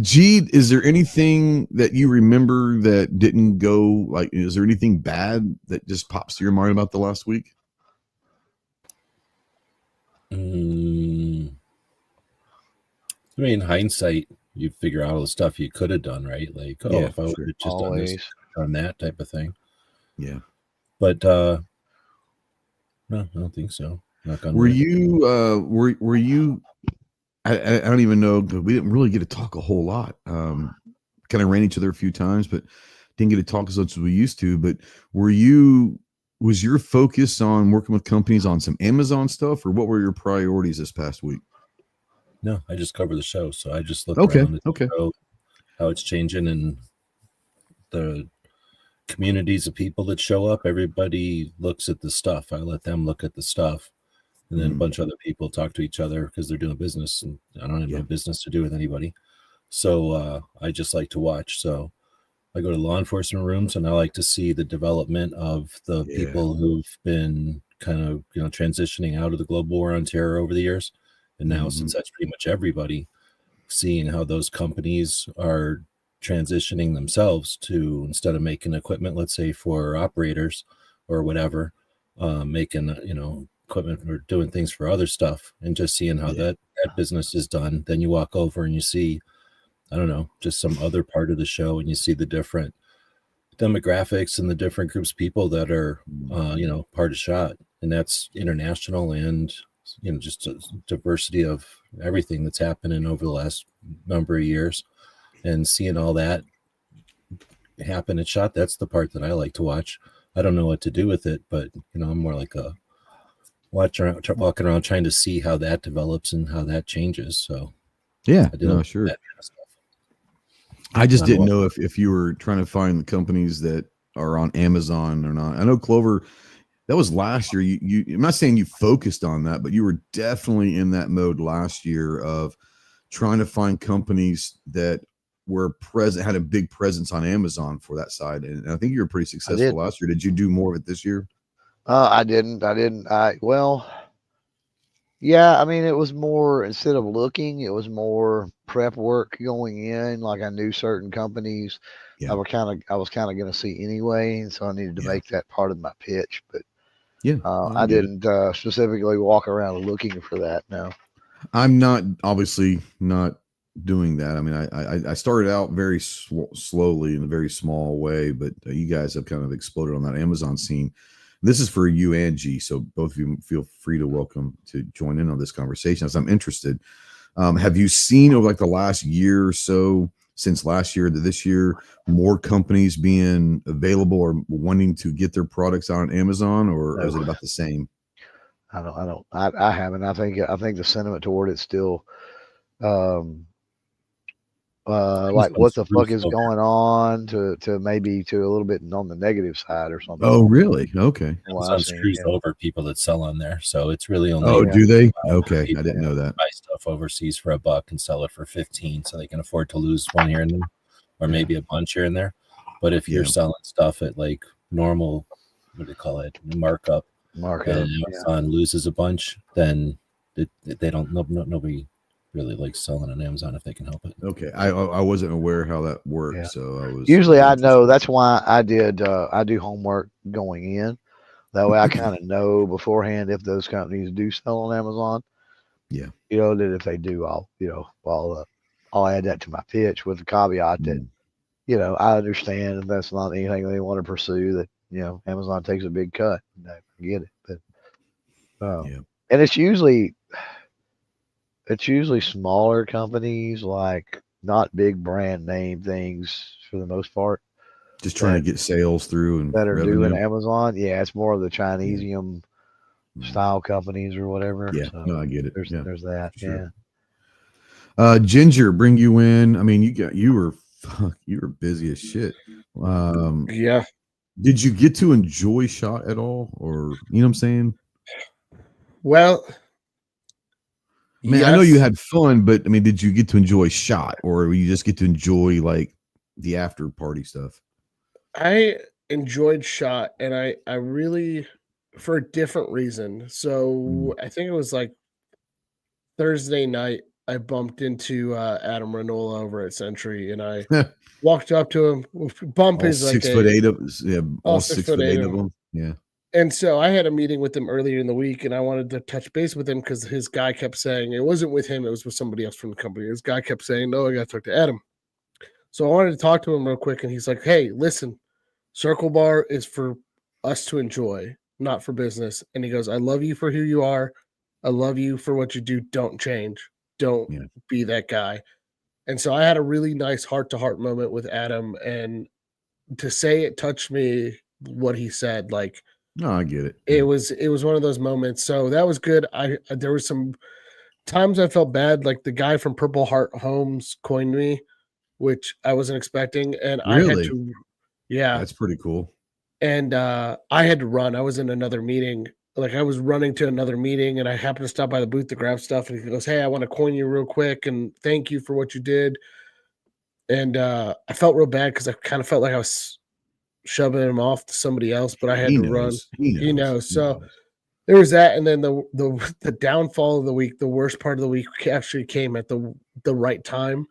G, is there anything that you remember that didn't go? Like, is there anything bad that just pops to your mind about the last week? I mean, in hindsight, you figure out all the stuff you could have done, right? Like, if I would have just done this, done that type of thing. Yeah. But no, I don't think so. Were you I don't even know, because we didn't really get to talk a whole lot. Kind of ran each other a few times, but didn't get to talk as much as we used to. But were you was your focus on working with companies on some Amazon stuff, or what were your priorities this past week? No, I just cover the show, so I just look Okay, around at okay. the show, how it's changing, and the communities of people that show up. Everybody looks at the stuff. I let them look at the stuff, and then a bunch of other people talk to each other because they're doing business, and I don't have no business to do with anybody. So I just like to watch. So I go to law enforcement rooms, and I like to see the development of the people who've been kind of, transitioning out of the global war on terror over the years. And now, since that's pretty much everybody, seeing how those companies are transitioning themselves to, instead of making equipment, let's say for operators or whatever, making, equipment or doing things for other stuff, and just seeing how that business is done. Then you walk over and you see, I don't know, just some other part of the show, and you see the different demographics and the different groups of people that are, part of SHOT, and that's international, and just a diversity of everything that's happening over the last number of years, and seeing all that happen at SHOT. That's the part that I like to watch. I don't know what to do with it, but I'm more like a watcher, walking around trying to see how that develops and how that changes. So yeah, I do sure. that kind of stuff. I just didn't know if you were trying to find the companies that are on Amazon or not. I know Clover, that was last year. You I'm not saying you focused on that, but you were definitely in that mode last year of trying to find companies that were present, had a big presence on Amazon for that side. And I think you were pretty successful last year. Did you do more of it this year? I didn't. Yeah, I mean, it was more, instead of looking, it was more prep work going in. Like, I knew certain companies I was kind of going to see anyway, and so I needed to make that part of my pitch. But I didn't specifically walk around looking for that. No, I'm obviously not doing that. I mean, I started out very slowly in a very small way, but you guys have kind of exploded on that Amazon scene. This is for you and G, so both of you feel free to welcome to join in on this conversation as I'm interested. Have you seen over like the last year or so, since last year to this year, more companies being available or wanting to get their products on Amazon, or is it about the same? I haven't. I think the sentiment toward it's still like, what the fuck is going on, to maybe to a little bit on the negative side or something. Oh, really? Okay. Amazon screws over people that sell on there, so it's really only. Oh, do they? Okay, I didn't know that. Buy stuff overseas for $1 and sell it for 15, so they can afford to lose one here and there, or maybe a bunch here and there. But if you're selling stuff at like normal, what do you call it, markup, and Amazon loses a bunch, then they don't. Nobody really likes selling on Amazon if they can help it. Okay, I wasn't aware how that worked, so I was. Usually, I know. That's why I do homework going in. That way, I kind of know beforehand if those companies do sell on Amazon. Yeah, that if they do, I'll add that to my pitch with the caveat that I understand if that's not anything they want to pursue, that Amazon takes a big cut. I get it, but and it's usually smaller companies, like not big brand name things for the most part. Just trying to get sales through and that are revenue. doing Amazon. Yeah, it's more of the Chinesium style companies or whatever. Yeah, so no, I get it. There's that. Sure. Yeah. Ginger, bring you in. I mean, you were busy as shit. Yeah. Did you get to enjoy SHOT at all, or you know what I'm saying? Well, man, I know you had fun, but I mean, did you get to enjoy SHOT, or you just get to enjoy like the after party stuff? I enjoyed SHOT, and I really, for a different reason. So I think it was like Thursday night, I bumped into Adam Renola over at Century, and I walked up to him. Bump all is like 6'8" of all 6'8" of them. Yeah. And so I had a meeting with him earlier in the week, and I wanted to touch base with him because his guy kept saying, it wasn't with him, it was with somebody else from the company. His guy kept saying, no, I got to talk to Adam. So I wanted to talk to him real quick, and he's like, hey, listen, Circle Bar is for us to enjoy, not for business. And he goes, I love you for who you are. I love you for what you do. Don't change. Don't be that guy. And so I had a really nice heart-to-heart moment with Adam, and to say it touched me, what he said, like, No, I get it. It was one of those moments. So that was good. There were some times I felt bad, like the guy from Purple Heart Homes coined me, which I wasn't expecting, and I had Really? to, yeah, That's pretty cool. and I had to run. I was in another meeting. Like I was running to another meeting, and I happened to stop by the booth to grab stuff. And he goes, "Hey, I want to coin you real quick, and thank you for what you did." And I felt real bad because I kind of felt like I was shoving him off to somebody else, but I had He to run. knows. He knows. You know, He so knows. there was that, and then the downfall of the week, the worst part of the week, actually came at the right time.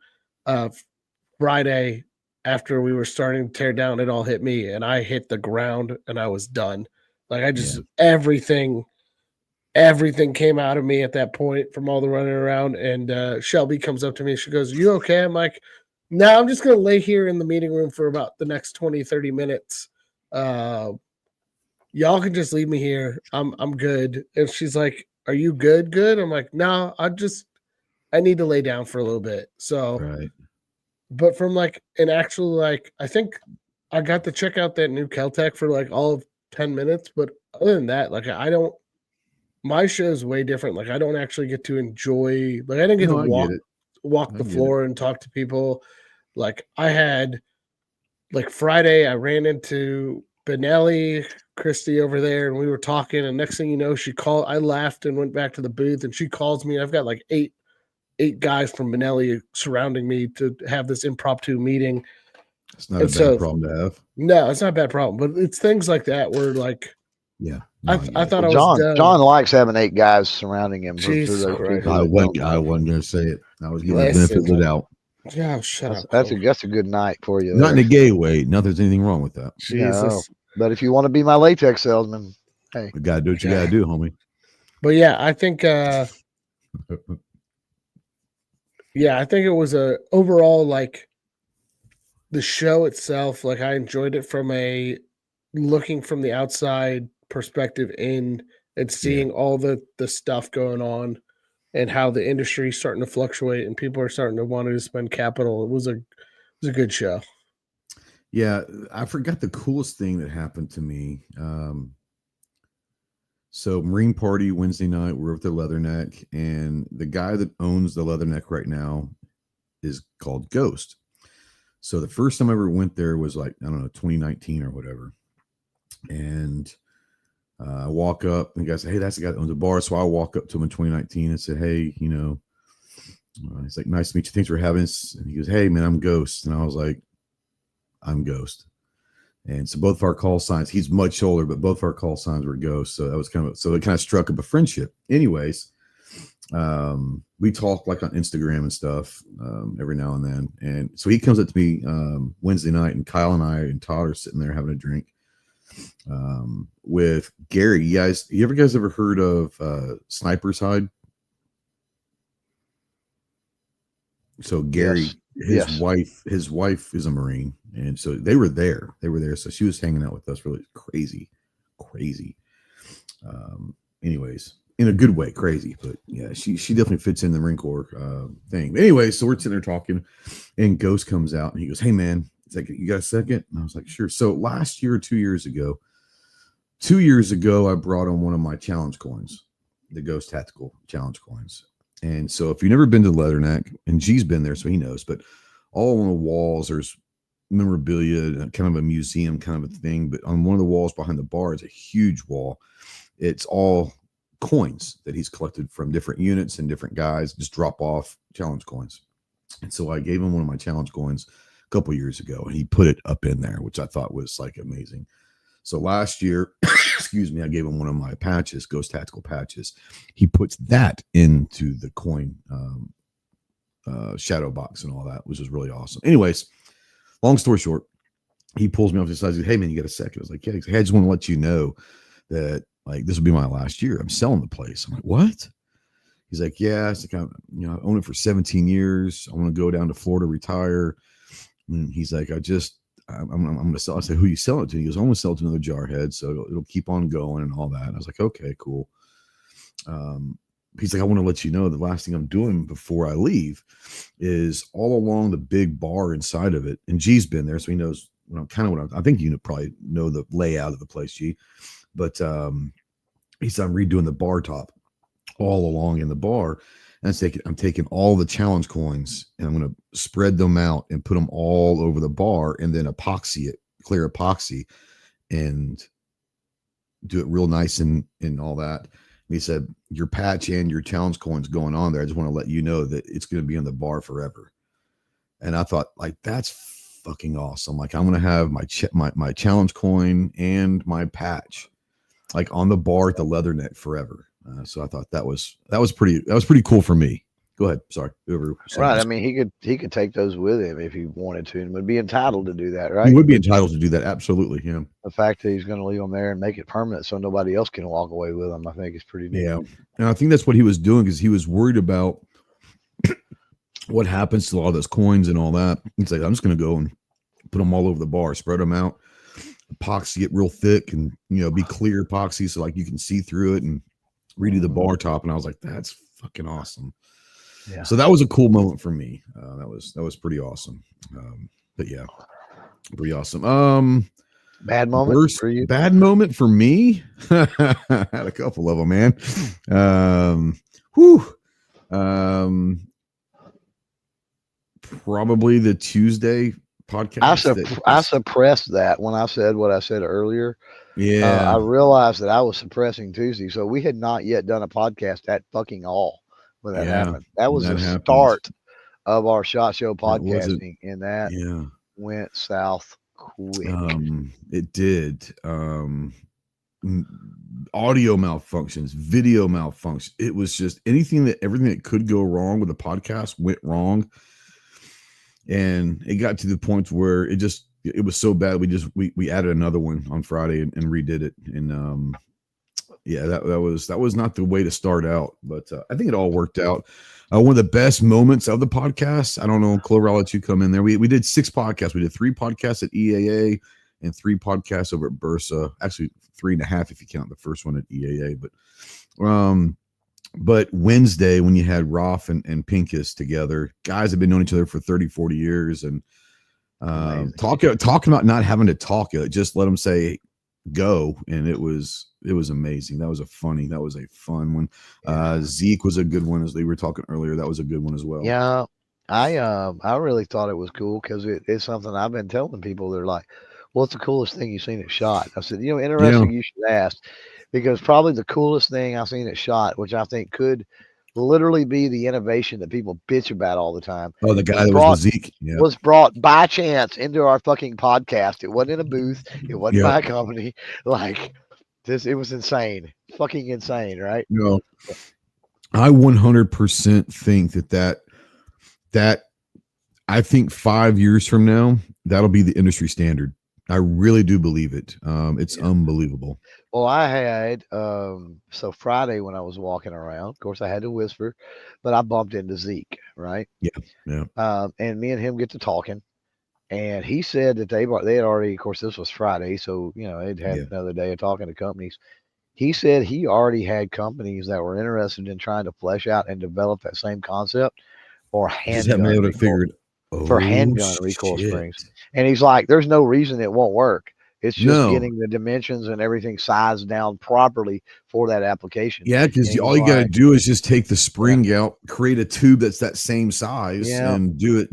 Friday, after we were starting to tear down, it all hit me, and I hit the ground, and I was done. Like I just everything came out of me at that point from all the running around. And Shelby comes up to me, she goes, "You okay?" I'm like, "No, I'm just gonna lay here in the meeting room for about the next 20-30 minutes. Y'all can just leave me here. I'm good." And she's like, "Are you good? Good?" I'm like, "No, I need to lay down for a little bit." So, Right. but from like an actual, like, I think I got to check out that new Keltec for like all of 10 minutes. But other than that, like, my show is way different. Like, I don't actually get to enjoy, like, I didn't get to No, I get it. walk I the get floor and talk to people. Like, I had, like, Friday, I ran into Benelli, Christy over there, and we were talking. And next thing you know, I laughed and went back to the booth, and she calls me. And I've got like eight guys from Benelli surrounding me to have this impromptu meeting. It's not a bad problem to have. No, it's not a bad problem, but it's things like that where, like, Yeah. I thought I was John done. John likes having 8 guys surrounding him. Jesus Christ. I wasn't going to say it. I was giving the benefit of the doubt. Yeah, shut up. That's a good night for you. Not in a gay way. Not there's anything wrong with that. Jesus. No, but if you want to be my latex salesman, hey, You gotta do what you gotta do, homie. But yeah, I think it was a overall, like, the show itself, like, I enjoyed it from a looking from the outside perspective in, and seeing all the stuff going on and how the industry is starting to fluctuate and people are starting to want to spend capital. It was a good show. Yeah, I forgot the coolest thing that happened to me. So Marine Party Wednesday night, we're with the Leatherneck, and the guy that owns the Leatherneck right now is called Ghost. So the first time I ever went there was like, I don't know, 2019 or whatever. And I walk up and the guy said, "Hey, that's the guy that owns the bar." So I walk up to him in 2019 and said, "Hey, you know," he's like, "Nice to meet you. Thanks for having us." And he goes, "Hey, man, I'm Ghost." And I was like, "I'm Ghost." And so both of our call signs, he's much older, but both of our call signs were Ghost. So that was so it kind of struck up a friendship. Anyways, we talk like on Instagram and stuff every now and then. And so he comes up to me Wednesday night, and Kyle and I and Todd are sitting there having a drink with Gary. You guys ever heard of Sniper's Hide? So Gary, Yes. his wife is a Marine, and so they were there. So she was hanging out with us. Really crazy. Anyways, in a good way, crazy, but yeah, she definitely fits in the Marine Corps thing. But anyway, so we're sitting there talking, and Ghost comes out and he goes, "Hey man," it's like, "You got a second?" And I was like, "Sure." So last year or 2 years ago, I brought on one of my challenge coins, the Ghost Tactical challenge coins. And so if you've never been to Leatherneck, and G's been there, so he knows, but all on the walls, there's memorabilia, kind of a museum kind of a thing. But on one of the walls behind the bar is a huge wall. It's all coins that he's collected from different units and different guys, just drop off challenge coins. And so I gave him one of my challenge coins a couple years ago, and he put it up in there, which I thought was like amazing. So last year, excuse me, I gave him one of my patches, Ghost Tactical patches. He puts that into the coin shadow box and all that, which is really awesome. Anyways, long story short, he pulls me off to the side. He's like, "Hey man, you got a second?" I was like, "Yeah." He's like, "Hey, I just want to let you know that, like, this will be my last year. I'm selling the place." I'm like, "What?" He's like, "Yeah." It's like, I own it for 17 years. I want to go down to Florida, retire. And he's like, I'm going to sell. I said, "Who you selling it to?" He goes, "I'm going to sell it to another jarhead, so it'll keep on going and all that." And I was like, "Okay, cool." He's like, "I want to let you know the last thing I'm doing before I leave is all along the big bar inside of it." And G's been there, so he knows I think you probably know the layout of the place, G. But he said I'm redoing the bar top all along in the bar. And I'm taking all the challenge coins and I'm going to spread them out and put them all over the bar and then epoxy it, clear epoxy, and do it real nice and all that. And he said, your patch and your challenge coins going on there. I just want to let you know that it's going to be on the bar forever. And I thought, like, that's fucking awesome. Like, I'm going to have my challenge coin and my patch like on the bar at the leather net forever. So I thought that was pretty cool for me. Go ahead. Sorry. Right. I mean, he could take those with him if he wanted to, and would be entitled to do that, right? He would be entitled to do that. Absolutely. Yeah. The fact that he's going to leave them there and make it permanent so nobody else can walk away with them, I think is pretty neat. Yeah. And I think that's what he was doing, because he was worried about what happens to all those coins and all that. He's like, I'm just going to go and put them all over the bar, spread them out, epoxy it real thick, and be clear epoxy so like you can see through it, and redo the bar top. And I was like, that's fucking awesome. Yeah. So that was a cool moment for me. That was pretty awesome. But yeah, pretty awesome. Bad moment for you? Bad moment for me. I had a couple of them, man. Probably the Tuesday podcast. I suppressed that when I said what I said earlier. Yeah. I realized that I was suppressing Tuesday. So we had not yet done a podcast at fucking all when that happened. That was the start of our SHOT Show podcasting, and that went south quick. It did. Audio malfunctions, video malfunctions. It was just everything that could go wrong with the podcast went wrong. And it got to the point where it was so bad. We added another one on Friday and redid it. And that was not the way to start out, but I think it all worked out. One of the best moments of the podcast, I don't know, Clover, I'll let you come in there. We did 6 podcasts. We did 3 podcasts at EAA and 3 podcasts over at Bursa. Actually 3.5 if you count the first one at EAA. But Wednesday, when you had Roth and Pincus together, guys have been knowing each other for 30, 40 years, and talking about not having to talk, just let them say go, and it was amazing. That was a fun one. Zeke was a good one, as they were talking earlier. That was a good one as well. Yeah, I really thought it was cool, because it's something I've been telling people. They're like, what's the coolest thing you've seen at SHOT? I said, interesting. You should ask. Because probably the coolest thing I've seen at SHOT, which I think could literally be the innovation that people bitch about all the time. Oh, the guy that was Zeke was brought by chance into our fucking podcast. It wasn't in a booth. It wasn't by a company. Like this, it was insane. Fucking insane, right? No, I 100% think that I think 5 years from now, that'll be the industry standard. I really do believe it. It's unbelievable. Well, I had so Friday when I was walking around, of course I had to whisper, but I bumped into Zeke, right? Yeah. And me and him get to talking, and he said that they had already, of course, this was Friday, so they'd had another day of talking to companies. He said he already had companies that were interested in trying to flesh out and develop that same concept for handgun recoil springs. And he's like, there's no reason it won't work. It's just getting the dimensions and everything sized down properly for that application. Yeah, because all you got to do is just take the spring out, create a tube that's that same size, and do it.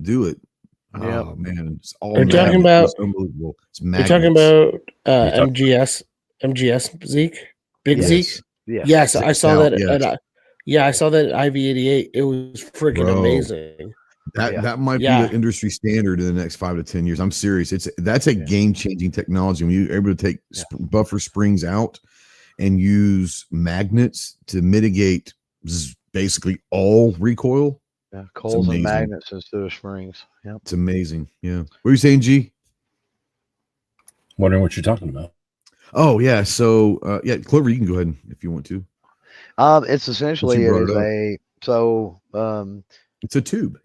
Oh man, it's all. You're talking about unbelievable. You're talking about MGS Zeke, Zeke. Yeah. Yes, I saw that. I saw that at IV88. It was freaking amazing. That might be the industry standard in the next 5 to 10 years. I'm serious. That's a game-changing technology when you're able to take buffer springs out and use magnets to mitigate basically all recoil. Yeah, coils and magnets instead of springs. Yeah, it's amazing. Yeah. What are you saying, G? Wondering what you're talking about. Oh yeah. So Clover, you can go ahead if you want to. It's essentially it's a tube.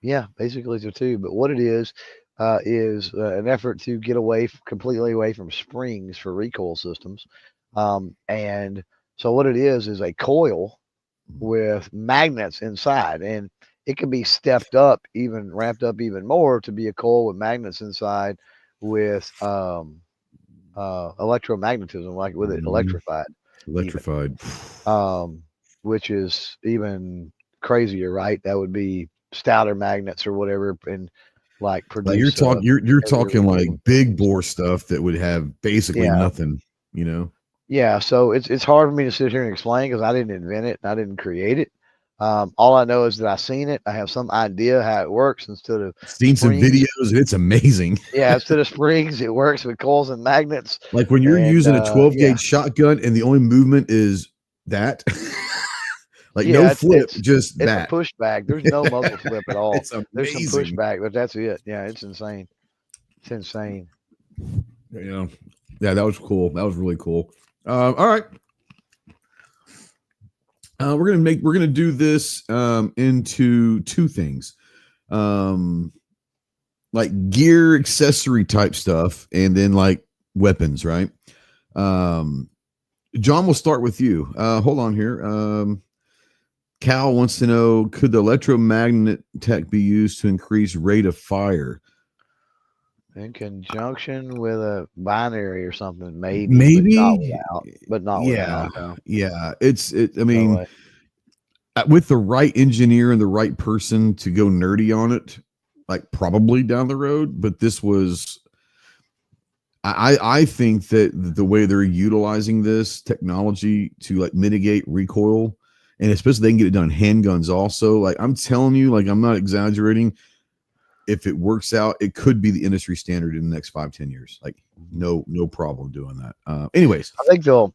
Yeah, basically it's a tube. But what it is an effort to get completely away from springs for recoil systems. And so what it is a coil with magnets inside, and it can be ramped up even more to be a coil with magnets inside with electromagnetism, like with it electrified, which is even crazier, right? That would be stouter magnets or whatever, and like produce. You're talking like big bore stuff that would have basically nothing, Yeah, so it's hard for me to sit here and explain because I didn't invent it and I didn't create it. All I know is that I've seen it. I have some idea how it works instead of seen springs. some videos. And it's amazing. Yeah, instead of springs, it works with coils and magnets. Like when you're using a 12 gauge shotgun and the only movement is that, like no flip, just that. It's a pushback. There's no muzzle flip at all. It's There's some pushback, but that's it. Yeah, it's insane. It's insane. Yeah, that was cool. That was really cool. All right. We're gonna do this into two things, like gear accessory type stuff, and then like weapons, right? John, we'll start with you. Hold on here. Cal wants to know: could the electromagnet tech be used to increase rate of fire? In conjunction with a binary or something, maybe, but not without. No. Yeah. I mean, with the right engineer and the right person to go nerdy on it, like probably down the road. But this was, I think that the way they're utilizing this technology to like mitigate recoil, and especially they can get it done handguns also. Like I'm telling you, like I'm not exaggerating. If it works out, it could be the industry standard in the next 5-10 years. Like no problem doing that. Anyways, I think there'll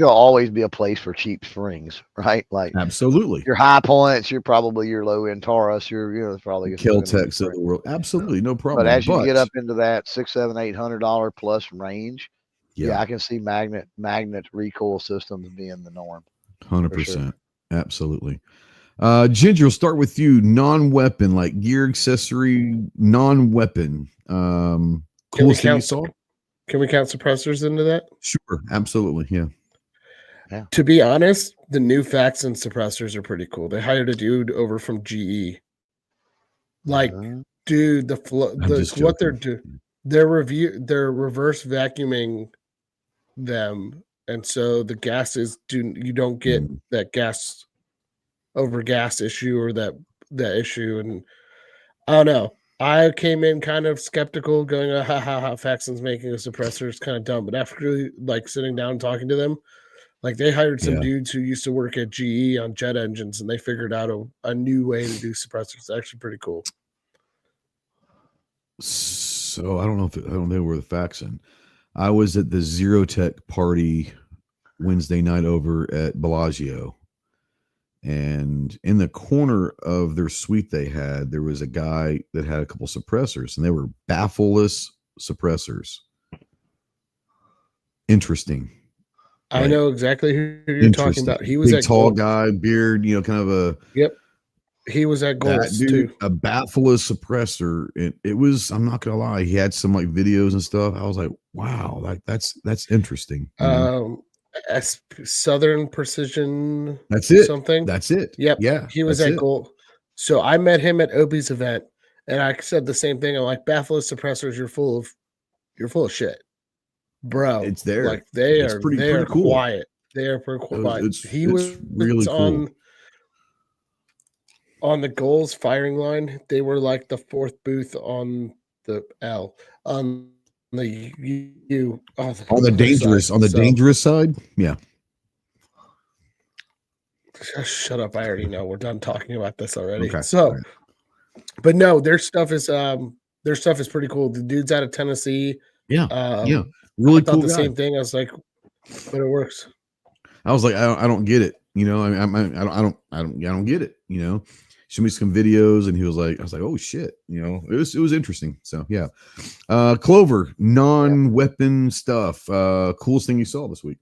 always be a place for cheap springs, right? Like absolutely, your high points, you're probably your low end Taurus, you're probably Kel-Tecs of the world. Absolutely, no problem. But as you get up into that $600, $700, $800 range, I can see magnet recoil systems being the norm. 100%, sure. Absolutely. Ginger, we'll start with you. Non-weapon, like gear accessory, non-weapon. Can we count suppressors into that? Sure, absolutely, yeah. To be honest, the new facts and suppressors are pretty cool. They hired a dude over from GE. Like, dude, what they're doing, they're reverse vacuuming them, and so the gases you don't get that gas over gas issue or that issue. And I don't know. I came in kind of skeptical, going, Faxon's making a suppressor. It's kind of dumb. But after like sitting down and talking to them, like they hired some dudes who used to work at GE on jet engines, and they figured out a new way to do suppressors. It's actually pretty cool. So I don't know where the Faxon. I was at the Zero Tech party Wednesday night over at Bellagio. And in the corner of their suite there was a guy that had a couple suppressors, and they were baffleless suppressors. Interesting. I know exactly who you're talking about. He was big, tall guy, beard, kind of a. Yep. He was at Goals too. A baffleless suppressor. It was. I'm not gonna lie. He had some like videos and stuff. I was like, wow, like that's interesting. Southern Precision. That's it. Something. That's it. Yep. Yeah. He was at Goal. So I met him at Opie's event, and I said the same thing. I'm like, baffleless suppressors, you're full of shit, bro. It's there. Like they are cool. quiet. They are pretty quiet. He was really cool. On the Goals firing line, they were like the fourth booth on the L. On the dangerous side, yeah. Shut up! I already know. We're done talking about this already. Okay. So, but no, their stuff is pretty cool. The dude's out of Tennessee. Yeah, really I thought cool. The same thing. I was like, but it works. I was like, I don't get it. I don't get it. Showed me some videos, and I was like, oh shit, it was interesting. So yeah. Clover, non-weapon stuff. Coolest thing you saw this week?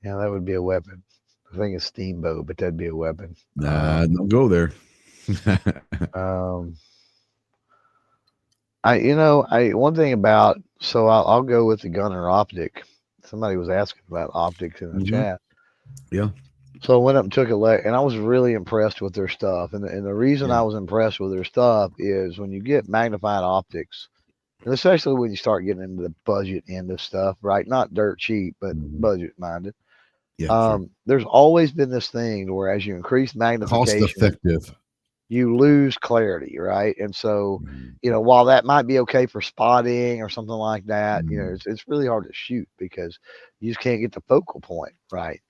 Yeah, that would be a weapon. I think it's Steamboat, but that'd be a weapon. Nah, don't go there. One thing about, so I'll go with the Gunner optic. Somebody was asking about optics in the chat. Yeah. So I went up and took a look, and I was really impressed with their stuff. And the reason I was impressed with their stuff is when you get magnified optics, And especially when you start getting into the budget end of stuff, right? Not dirt cheap, but Mhm. budget minded. Yeah, sure. There's always been this thing where as you increase Cost magnification, effective. you lose clarity, right? And so, Mhm. while that might be okay for spotting or something like that, Mhm. it's really hard to shoot because you just can't get the focal point right.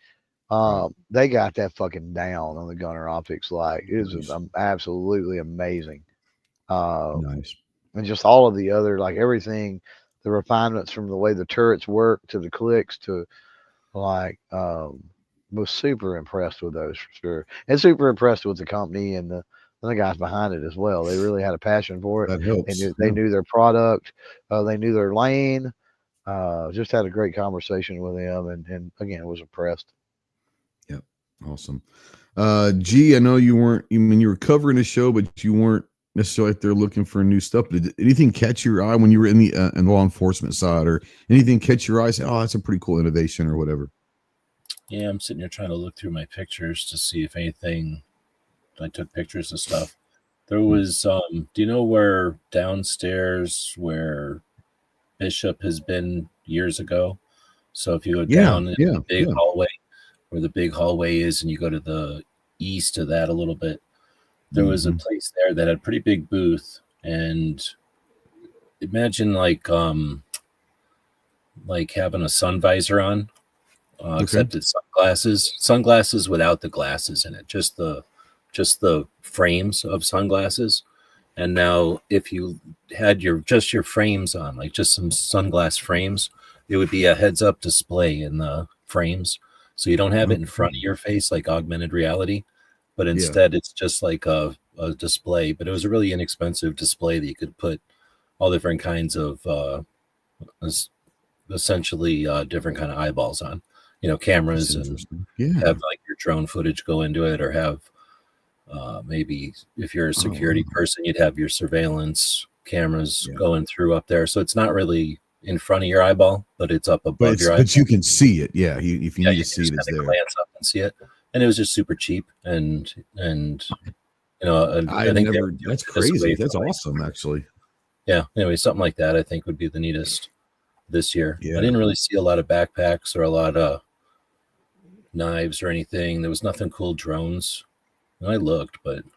Right. They got that fucking down on the Gunner Optics light. It is Nice. absolutely amazing. Nice. And just all of the other, like everything, the refinements from the way the turrets work to the clicks to like, was super impressed with those for sure, and super impressed with the company and the guys behind it as well. They really had a passion for it. That They helps. knew they Yeah. knew their product. They knew their lane. Just had a great conversation with them, and again was impressed. Yep. Awesome. G, I know you weren't. I mean, you were covering the show, but you weren't necessarily out there looking for new stuff. Did anything catch your eye when you were in the law enforcement side, or anything catch your eye? Say, oh, that's a pretty cool innovation, or whatever. Yeah, I'm sitting here trying to look through my pictures to see if anything. I took pictures of stuff. There was, do you know where downstairs where Bishop has been years ago? So if you go down in the big hallway, where the big hallway is, and you go to the east of that a little bit, there was a place there that had a pretty big booth. And imagine like having a sun visor on, except it's sunglasses without the glasses in it, just the frames of sunglasses. And now if you had your frames on, like just some sunglass frames, it would be a heads up display in the frames. So you don't have it in front of your face like augmented reality, but instead it's just like a display. But it was a really inexpensive display that you could put all different kinds of essentially different kind of eyeballs on, cameras, and have like your drone footage go into it, or have maybe if you're a security person, you'd have your surveillance cameras going through up there. So it's not really in front of your eyeball, but it's up above your eyeball. But you can see it. Yeah. If you need to see it, it's there. Glance up and see it. And it was just super cheap. And I think that's crazy. That's awesome, actually. Yeah. Anyway, something like that I think would be the neatest this year. Yeah. I didn't really see a lot of backpacks or a lot of knives or anything. There was nothing cool. Drones. And I looked, but I'm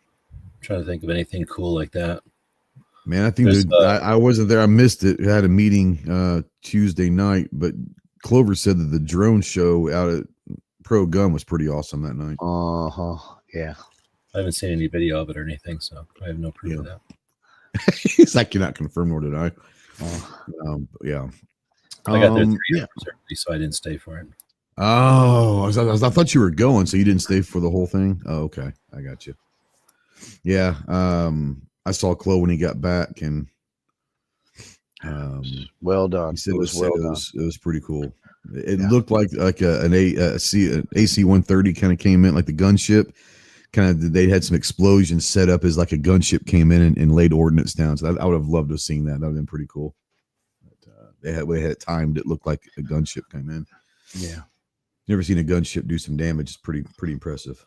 trying to think of anything cool like that. Man, I think I wasn't there. I missed it. I had a meeting Tuesday night, but Clover said that the drone show out at Pro Gun was pretty awesome that night. Yeah. I haven't seen any video of it or anything, so I have no proof of that. I cannot confirm, nor did I. Yeah. I got there 3 hours early, so I didn't stay for it. Oh, I thought you were going, so you didn't stay for the whole thing. Oh, okay, I got you. Yeah, I saw Chloe when he got back, and well done. He said it was pretty cool. It looked like an AC 130 kind of came in, like the gunship. Kind of, they had some explosions set up as like a gunship came in and laid ordnance down. So I would have loved to have seen that. That would have been pretty cool. But, they had it timed. It looked like a gunship came in. Yeah. Never seen a gunship do some damage. It's pretty impressive.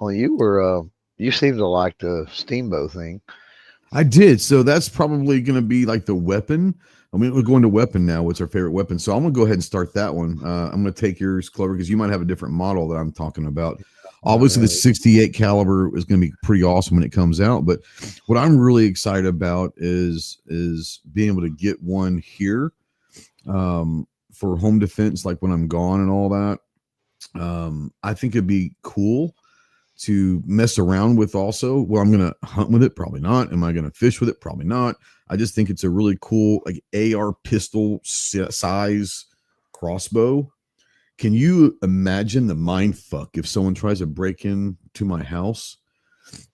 Well, you seem to like the steamboat thing. I did. So that's probably going to be like the weapon. I mean, we're going to weapon now. What's our favorite weapon? So I'm going to go ahead and start that one. I'm going to take yours, Clover, because you might have a different model that I'm talking about. Obviously, the 68 caliber is going to be pretty awesome when it comes out. But what I'm really excited about is being able to get one here for home defense, like when I'm gone and all that. I think it'd be cool to mess around with also. Well, I'm going to hunt with it. Probably not. Am I going to fish with it? Probably not. I just think it's a really cool, like AR pistol size crossbow. Can you imagine the mind fuck if someone tries to break into my house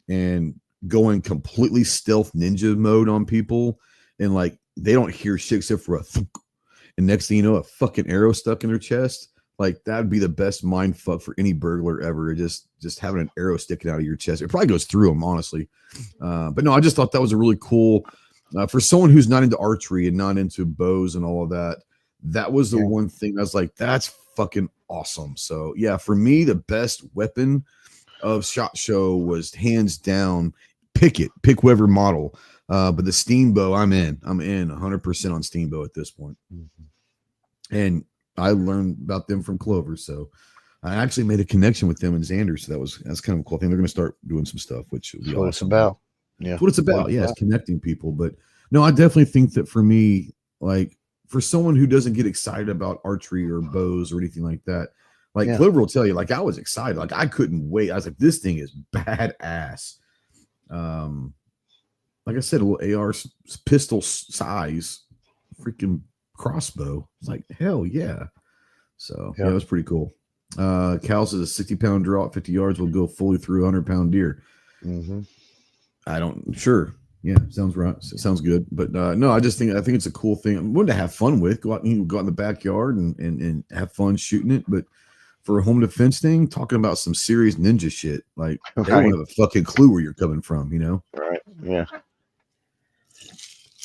and going completely stealth ninja mode on people, and like they don't hear shit except for a thunk, and next thing you know, a fucking arrow stuck in their chest? Like that'd be the best mind fuck for any burglar ever. Just having an arrow sticking out of your chest. It probably goes through them, honestly. But no, I just thought that was a really cool for someone who's not into archery and not into bows and all of that. That was the one thing I was like, that's fucking awesome. So yeah, for me, the best weapon of SHOT Show was hands down pick whatever model. But the steam bow, I'm in 100% on steam bow at this point. And I learned about them from Clover. So I actually made a connection with them and Xander. So that's kind of a cool thing. They're going to start doing some stuff, which will be That's what awesome. it's about. Yeah. That's what it's about. Yeah. It's connecting people. But no, I definitely think that for me, like for someone who doesn't get excited about archery or bows or anything like that, like Clover will tell you, like I was excited. Like I couldn't wait. I was like, this thing is badass. Like I said, a little AR pistol size freaking crossbow. It's like, hell yeah. So yeah, it was pretty cool. Cal says a 60-pound draw at 50 yards will go fully through a 100-pound deer. Sure. Yeah, sounds right. Sounds good. But no, I think it's a cool thing. I'm going to have fun with. Go out in the backyard and have fun shooting it. But for a home defense thing, talking about some serious ninja shit, like they won't have a fucking clue where you're coming from, you know? Right. Yeah.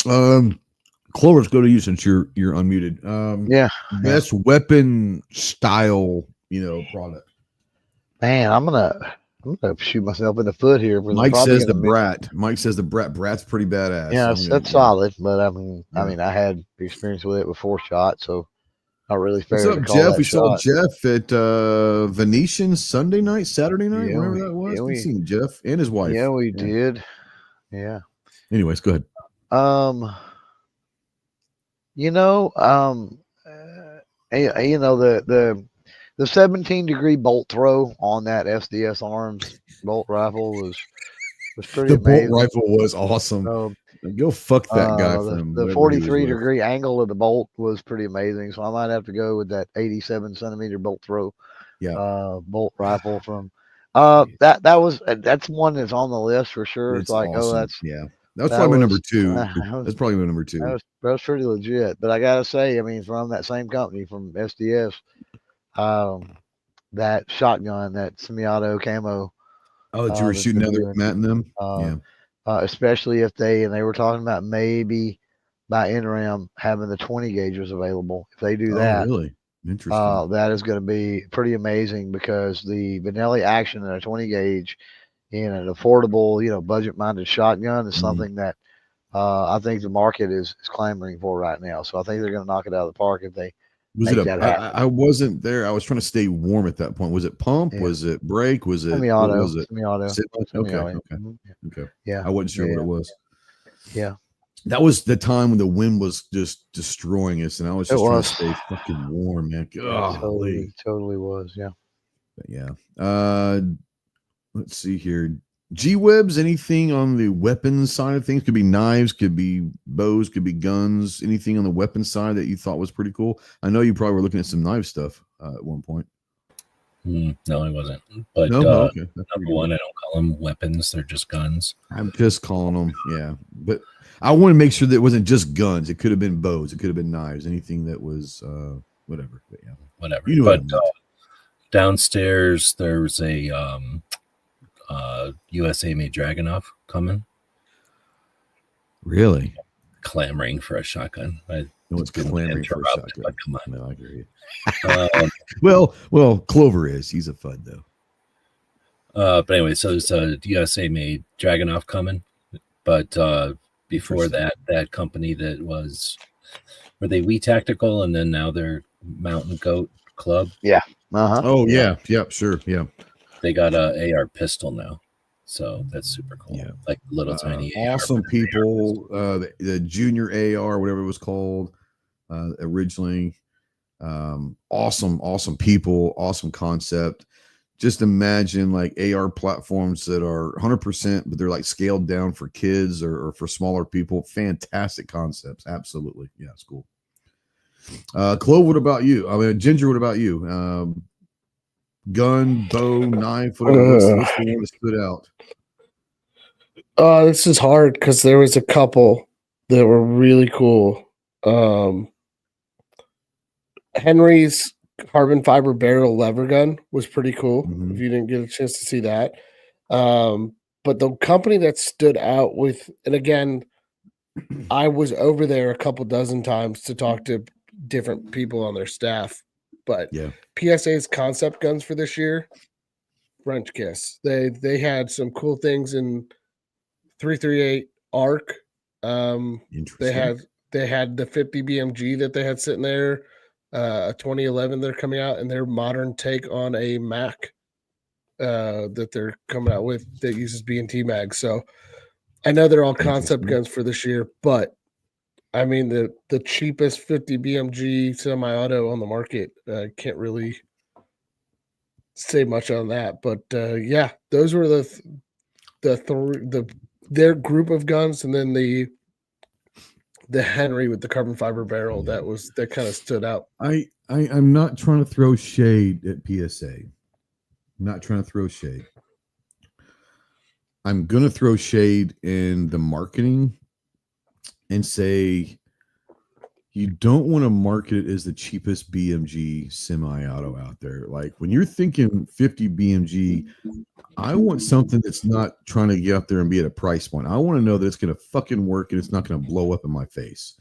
Clover, let's go to you since you're unmuted. Best weapon style, product. Man, I'm gonna shoot myself in the foot here. Mike says the Brat. Mike says the Brat. Brat's pretty badass. Yeah, that's solid. But I mean, I had experience with it before shot, so not really fair. What's up, Jeff? We saw Jeff at Venetian Saturday night, wherever that was. We seen Jeff and his wife. Yeah, we did. Yeah. Anyways, go ahead. The 17-degree bolt throw on that SDS Arms bolt rifle was pretty amazing. The bolt rifle was awesome. Go fuck that guy. The 43-degree angle of the bolt was pretty amazing. So I might have to go with that 87-centimeter bolt throw. Bolt rifle from that's one that's on the list for sure. It's like awesome. That's probably number two. That's probably my number two. That was pretty legit. But I gotta say, I mean, from that same company, from SDS, that shotgun, that semi-auto camo. Oh, that you were shooting other Matt and them. Especially if they were talking about maybe by NRAM having the 20 gauges available. If they do that, really interesting. That is going to be pretty amazing because the Benelli action in a 20 gauge in an affordable, budget-minded shotgun is something that I think the market is clamoring for right now. So I think they're going to knock it out of the park if they. I wasn't there. I was trying to stay warm at that point. Was it pump? Yeah. Was it brake? Was it semi-auto? Was it semi-auto? Okay. Yeah. I wasn't sure what it was. Yeah. That was the time when the wind was just destroying us, and I was just trying to stay fucking warm, man. Totally was. Yeah. But yeah. Let's see here. G-Webs, anything on the weapons side of things? Could be knives, could be bows, could be guns. Anything on the weapons side that you thought was pretty cool? I know you probably were looking at some knife stuff at one point. No, I wasn't. But okay. Number one, I don't call them weapons. They're just guns. I'm just calling them, yeah. But I want to make sure that it wasn't just guns. It could have been bows. It could have been knives. Anything that was whatever. But yeah. Whatever. But downstairs, there's a USA made Dragunov coming. Really? Clamoring for a shotgun. No one's clamoring for a shotgun. But come on. No, I hear you. Well, Clover is. He's a FUD though. But anyway, so there's a USA made Dragunov coming. But before that company that were they We Tactical, and then now they're Mountain Goat Club. Yeah. Oh yeah. Yep. Sure. Yeah. They got a AR pistol now, so that's super cool. Yeah, like little tiny awesome AR, people. The junior AR, whatever it was called originally. Awesome people, awesome concept. Just imagine like AR platforms that are 100%, but they're like scaled down for kids or for smaller people. Fantastic concepts, absolutely. Yeah, it's cool. Clove, what about you? I mean, Ginger, what about you? Gun, bow, knife, whatever. What's the one that stood out? This is hard because there was a couple that were really cool. Henry's carbon fiber barrel lever gun was pretty cool. Mm-hmm. If you didn't get a chance to see that. But the company that stood out with, and again, I was over there a couple dozen times to talk to different people on their staff. But yeah, PSA's concept guns for this year, French kiss. They had some cool things in 338 ARC. Interesting. They had the 50 BMG that they had sitting there. A 2011 they're coming out, and their modern take on a Mac that they're coming out with that uses B&T mags. So I know they're all concept Interesting. guns for this year, but I mean the cheapest 50 BMG semi-auto on the market. Can't really say much on that, but yeah, those were their group of guns, and then the Henry with the carbon fiber barrel that kind of stood out. I'm not trying to throw shade at PSA. I'm not trying to throw shade. I'm gonna throw shade in the marketing and say you don't want to market it as the cheapest BMG semi-auto out there. Like when you're thinking 50 BMG, I want something that's not trying to get up there and be at a price point. I want to know that it's going to fucking work and it's not going to blow up in my face.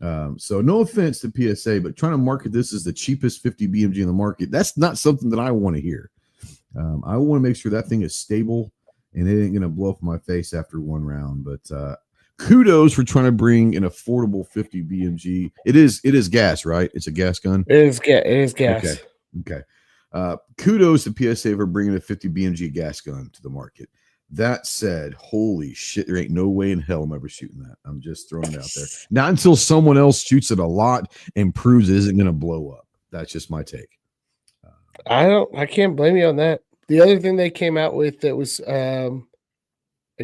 So no offense to PSA, but trying to market this as the cheapest 50 BMG in the market, that's not something that I want to hear. I want to make sure that thing is stable and it ain't going to blow up in my face after one round. But kudos for trying to bring an affordable 50 BMG. It is gas, right? It's a gas gun. It is gas. Okay. Kudos to PSA for bringing a 50 BMG gas gun to the market. That said, holy shit, there ain't no way in hell I'm ever shooting that. I'm just throwing it out there. Not until someone else shoots it a lot and proves it isn't going to blow up. That's just my take. I can't blame you on that. The other thing they came out with that was, I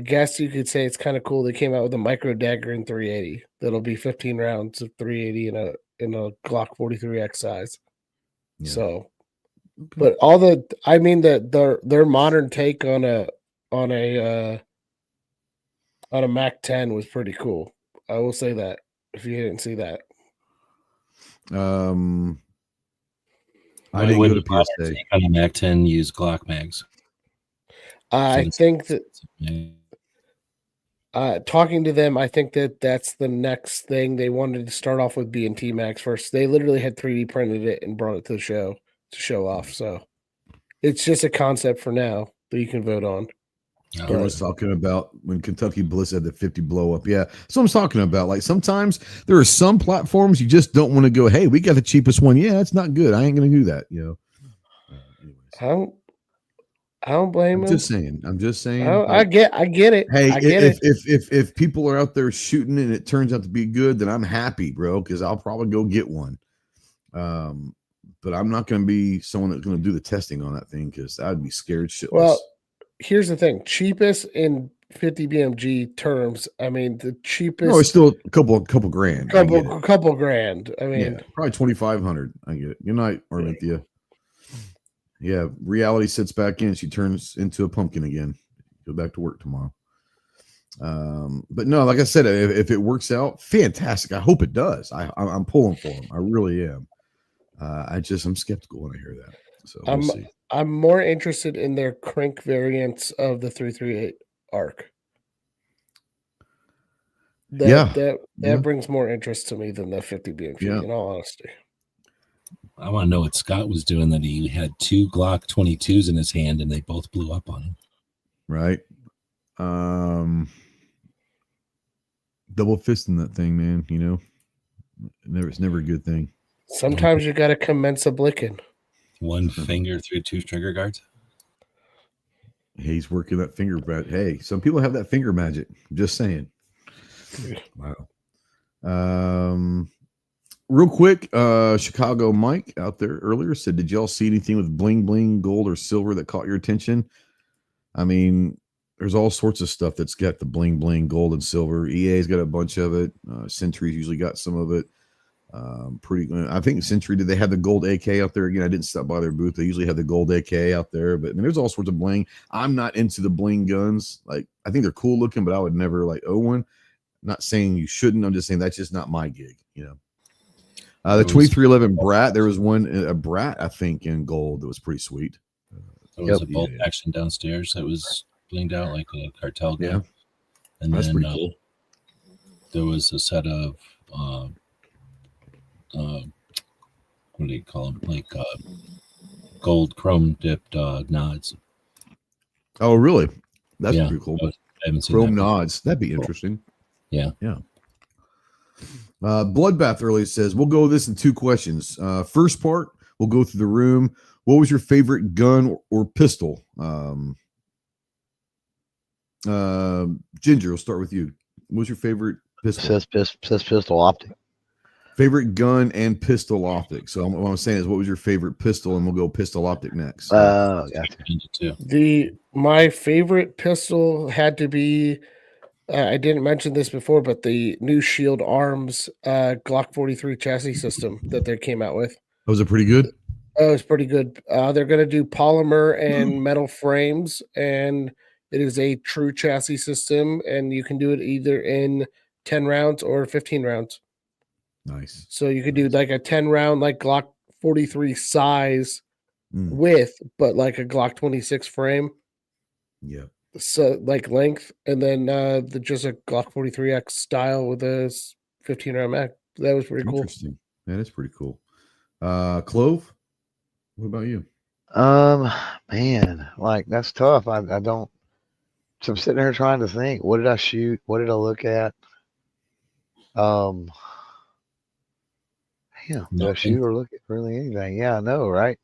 guess you could say it's kind of cool. They came out with a micro dagger in 380. That'll be 15 rounds of 380 in a Glock 43X size. Yeah. So, but their modern take on a Mac 10 was pretty cool. I will say that if you didn't see that. I didn't go to PSA. On a Mac 10 use Glock mags. I think that talking to them, I think that that's the next thing. They wanted to start off with B&T mags first. They literally had 3D printed it and brought it to the show to show off. So it's just a concept for now that you can vote on. I was talking about when Kentucky Bliss had the 50 blow up. Yeah. So I'm talking about, like, sometimes there are some platforms you just don't want to go, hey, we got the cheapest one. Yeah, it's not good. I ain't going to do that. You know, I don't blame him. I'm just saying. I get it. Hey, I get if people are out there shooting and it turns out to be good, then I'm happy, bro, because I'll probably go get one. But I'm not going to be someone that's going to do the testing on that thing because I'd be scared shitless. Well, here's the thing: cheapest in 50 BMG terms. I mean, the cheapest. No, it's still a couple grand. Couple grand. I mean, yeah, probably 2,500. I get it. Good night, Arminthia. Yeah, reality sits back in. She turns into a pumpkin again. Go back to work tomorrow. But no, like I said, if it works out, fantastic. I hope it does. I'm pulling for him. I really am. I'm skeptical when I hear that. So we'll see. I'm more interested in their crank variants of the 338 ARC. That brings more interest to me than the 50 BMG, in all honesty. I want to know what Scott was doing, that he had 2 Glock 22s in his hand and they both blew up on him. Right. Double fisting that thing, man. You know, it's never a good thing. Sometimes you got to commence a blicking. One finger through 2 trigger guards. He's working that finger, but hey, some people have that finger magic. I'm just saying. Wow. Real quick, Chicago Mike out there earlier said, did y'all see anything with bling bling, gold or silver that caught your attention? I mean, there's all sorts of stuff that's got the bling bling, gold and silver. EA's got a bunch of it. Sentry's usually got some of it. Pretty good. I think Sentry, did they have the gold AK out there? Again, I didn't stop by their booth. They usually have the gold AK out there, but I mean, there's all sorts of bling. I'm not into the bling guns. Like, I think they're cool looking, but I would never own one. Not saying you shouldn't. I'm just saying that's just not my gig, you know. The 2311 Brat, there was a Brat, I think, in gold that was pretty sweet. There was a bolt action downstairs that was blinged out like a cartel gun. Yeah. And that's then pretty cool. There was a set of what do you call them? Like gold chrome dipped nods. Oh, really? That's pretty cool. I haven't seen Chrome that. nods. That'd be interesting. Yeah. Bloodbath early says, we'll go with this in 2 questions. First part, we'll go through the room. What was your favorite gun or pistol? Ginger, we'll start with you. What was your favorite pistol? Says pistol optic. Favorite gun and pistol optic. So what I'm saying is, what was your favorite pistol? And we'll go pistol optic next. Gotcha. My favorite pistol had to be, I didn't mention this before, but the new Shield Arms Glock 43 chassis system that they came out with. Was it pretty good? Oh, it's pretty good. They're going to do polymer and metal frames, and it is a true chassis system, and you can do it either in 10 rounds or 15 rounds. Nice. So you could do like a 10 round, like Glock 43 size width, but like a Glock 26 frame. Yeah. So like length, and then just a Glock 43X style with a 15 round mag. That was pretty cool. Interesting. That is pretty cool. Clove, what about you? Man, like that's tough. I don't. So I'm sitting here trying to think. What did I shoot? What did I look at? Yeah, did I shoot or look at really anything? Yeah, I know, right?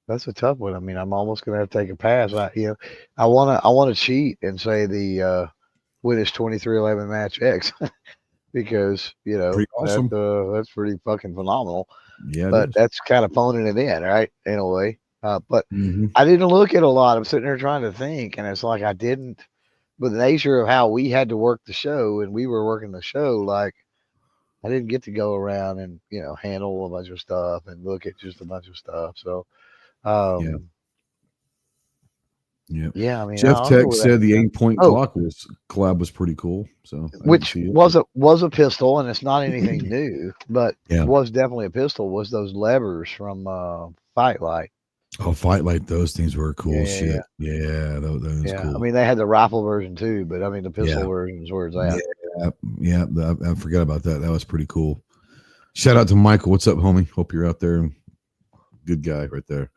That's a tough one. I mean, I'm almost gonna have to take a pass. I wanna cheat and say the Winnis 2311 Match X because Pretty awesome. that's pretty fucking phenomenal. Yeah, but that's kind of phoning it in, right? In a way. But Mhm. I didn't look at a lot. I'm sitting there trying to think, and it's like I didn't. But the nature of how we had to work the show, and we were working the show, like I didn't get to go around and handle a bunch of stuff and look at just a bunch of stuff. So, Yeah. I mean, Jeff Tech said the Aimpoint Glock collab was pretty cool. So which was a pistol, and it's not anything new, but it was definitely a pistol. Was those levers from Fight Light? Oh, Fight Light, those things were cool shit. Yeah, that was cool. I mean, they had the rifle version too, but I mean, the pistol version is where it's at. Yeah, I forgot about that. That was pretty cool. Shout out to Michael. What's up, homie? Hope you're out there. Good guy right there.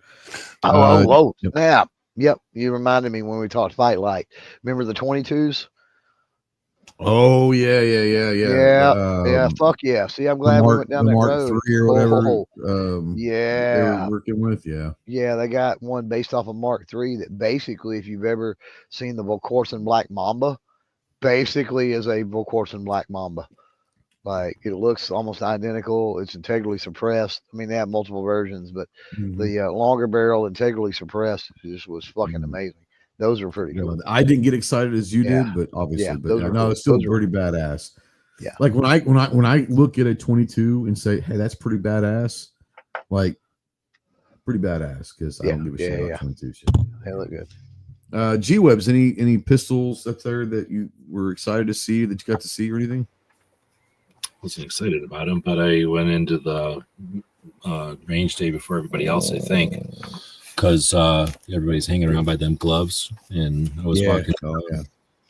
Snap. Yep, you reminded me when we talked Fight Light. Remember the 22s? Oh yeah. Fuck yeah. See, I'm glad we went down that Mark road. 3 or whatever. They were working with. Yeah, they got one based off of Mark 3 that basically, if you've ever seen the Volkorson Black Mamba, basically is a Volkorson Black Mamba. Like it looks almost identical. It's integrally suppressed. I mean, they have multiple versions, but the longer barrel integrally suppressed just was fucking amazing. Those are pretty cool. I didn't get excited as you did, but obviously, it's still pretty badass. Yeah. Like when I look at a 22 and say, hey, that's pretty badass, like pretty badass because I don't give a shit about 22 shit. They look good. G-Webs, any pistols up there that you were excited to see that you got to see or anything? Wasn't excited about them, but I went into the range day before everybody else, I think, because everybody's hanging around by them gloves, and I was walking.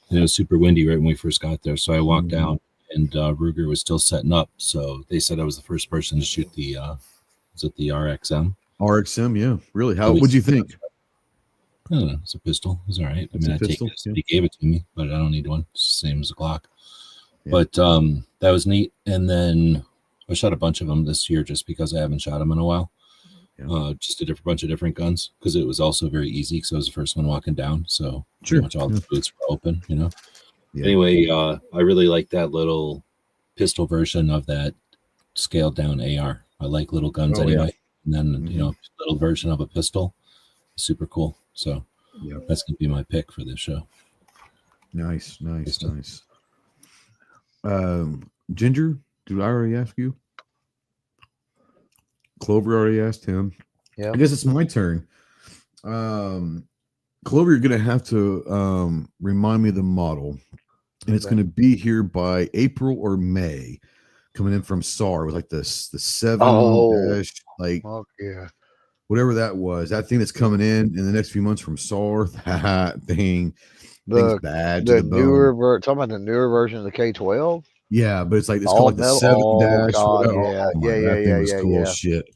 And it was super windy right when we first got there, so I walked down, and Ruger was still setting up. So they said I was the first person to shoot the was it the RXM? RXM, yeah, really. How would you think? I don't know. It's a pistol. It's all right. I mean, I take it. He gave it to me, but I don't need one. It's the same as a Glock. But that was neat. And then I shot a bunch of them this year just because I haven't shot them in a while. Just a bunch of different guns because it was also very easy because I was the first one walking down. So pretty much all the boots were open, Anyway, I really like that little pistol version of that scaled down AR. I like little guns anyway. And then, little version of a pistol. Super cool. So that's going to be my pick for this show. Nice. Ginger, did I already ask you? Clover already asked him. Yeah. I guess it's my turn. Clover, you're going to have to remind me of the model. And it's going to be here by April or May. Coming in from SAR with like the 7 whatever that was. That thing that's coming in the next few months from SAR. That thing's bad. Talking about the newer version of the K12. Yeah, but it's called like the 7 dash. Yeah. Cool shit.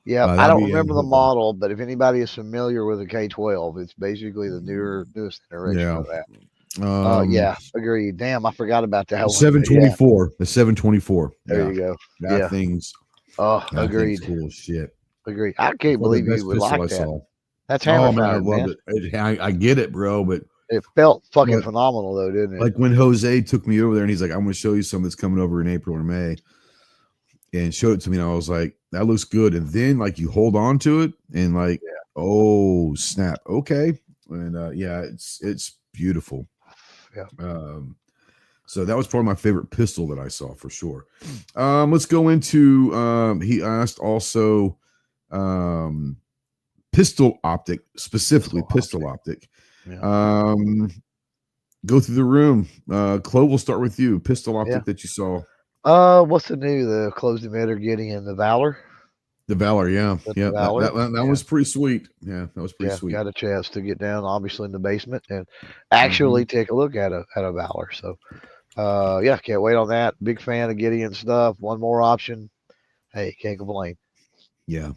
Yeah, I that'd don't be remember the hopefully. model, but if anybody is familiar with the K12, it's basically the newest iteration Yeah. of that. Yeah, agreed. Damn, I forgot about that one. But yeah, 724. The 724. there Yeah. you go. That Yeah. thing's Oh, that thing's agreed. cool as shit. Agreed. I can't Probably believe the you best would pistol like I that. saw. That's hammer Oh man, I fired, loved man. it. I get it, bro, but It felt fucking But- phenomenal though, didn't it? like when Jose took me over there and he's like, I'm gonna show you something that's coming over in April or May, and showed it to me, and I was like, that looks good. And then like you hold on to it and like, oh snap, okay. And yeah, it's beautiful. Yeah. So that was probably my favorite pistol that I saw for sure. Let's go into he asked also pistol optic, specifically pistol optic. Yeah. Go through the room. Chloe, we'll start with you. Pistol optic that you saw. What's the new? The closed emitter getting in the Valor? The Valor, yeah. The Yeah, Valor? that was pretty sweet. Yeah, that was pretty sweet. Got a chance to get down, obviously, in the basement and actually take a look at a Valor. So, yeah, can't wait on that. Big fan of Gideon stuff. One more option. Hey, can't complain. Yeah.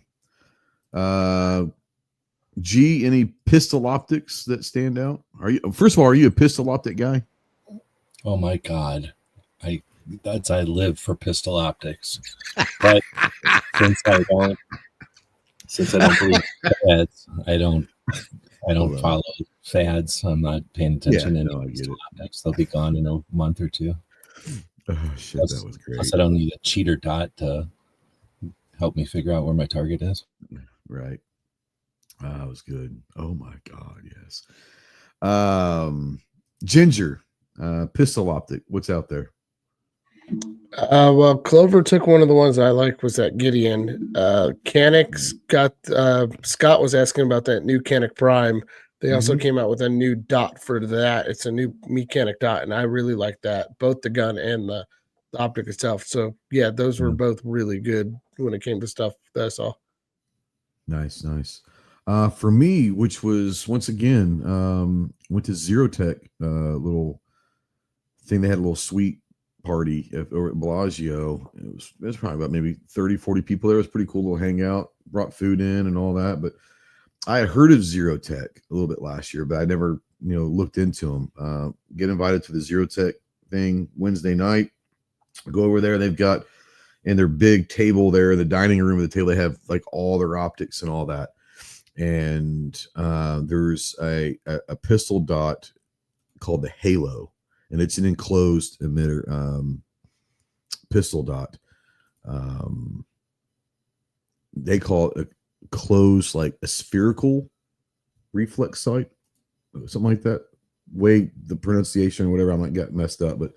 G, any pistol optics that stand out? Are you, first of all, are you a pistol optic guy? Oh my God. I live for pistol optics. But since I don't believe fads, I don't follow fads. I'm not paying attention to any pistol optics. They'll be gone in a month or two. Oh shit, that was great. Plus I don't need a cheater dot to help me figure out where my target is. Right. That was good. Oh my God, yes. Ginger, pistol optic. What's out there? Well, Clover took one of the ones I like was that Gideon. Canic's got Scott was asking about that new Canic Prime. They also came out with a new dot for that. It's a new mechanic dot, and I really like that, both the gun and the optic itself. So yeah, those were both really good when it came to stuff that I saw. Nice. For me, which was once again, went to Zerotech, little thing. They had a little suite party over at Bellagio. It was probably about maybe 30, 40 people there. It was pretty cool little hangout, brought food in and all that. But I had heard of Zerotech a little bit last year, but I never, looked into them. Get invited to the Zerotech thing Wednesday night. Go over there. They've got in their big table there, the dining room of the table, they have like all their optics and all that. And there's a pistol dot called the Halo, and it's an enclosed emitter pistol dot. They call it a closed, like a spherical reflex sight, something like that. Way the pronunciation or whatever, I might get messed up, but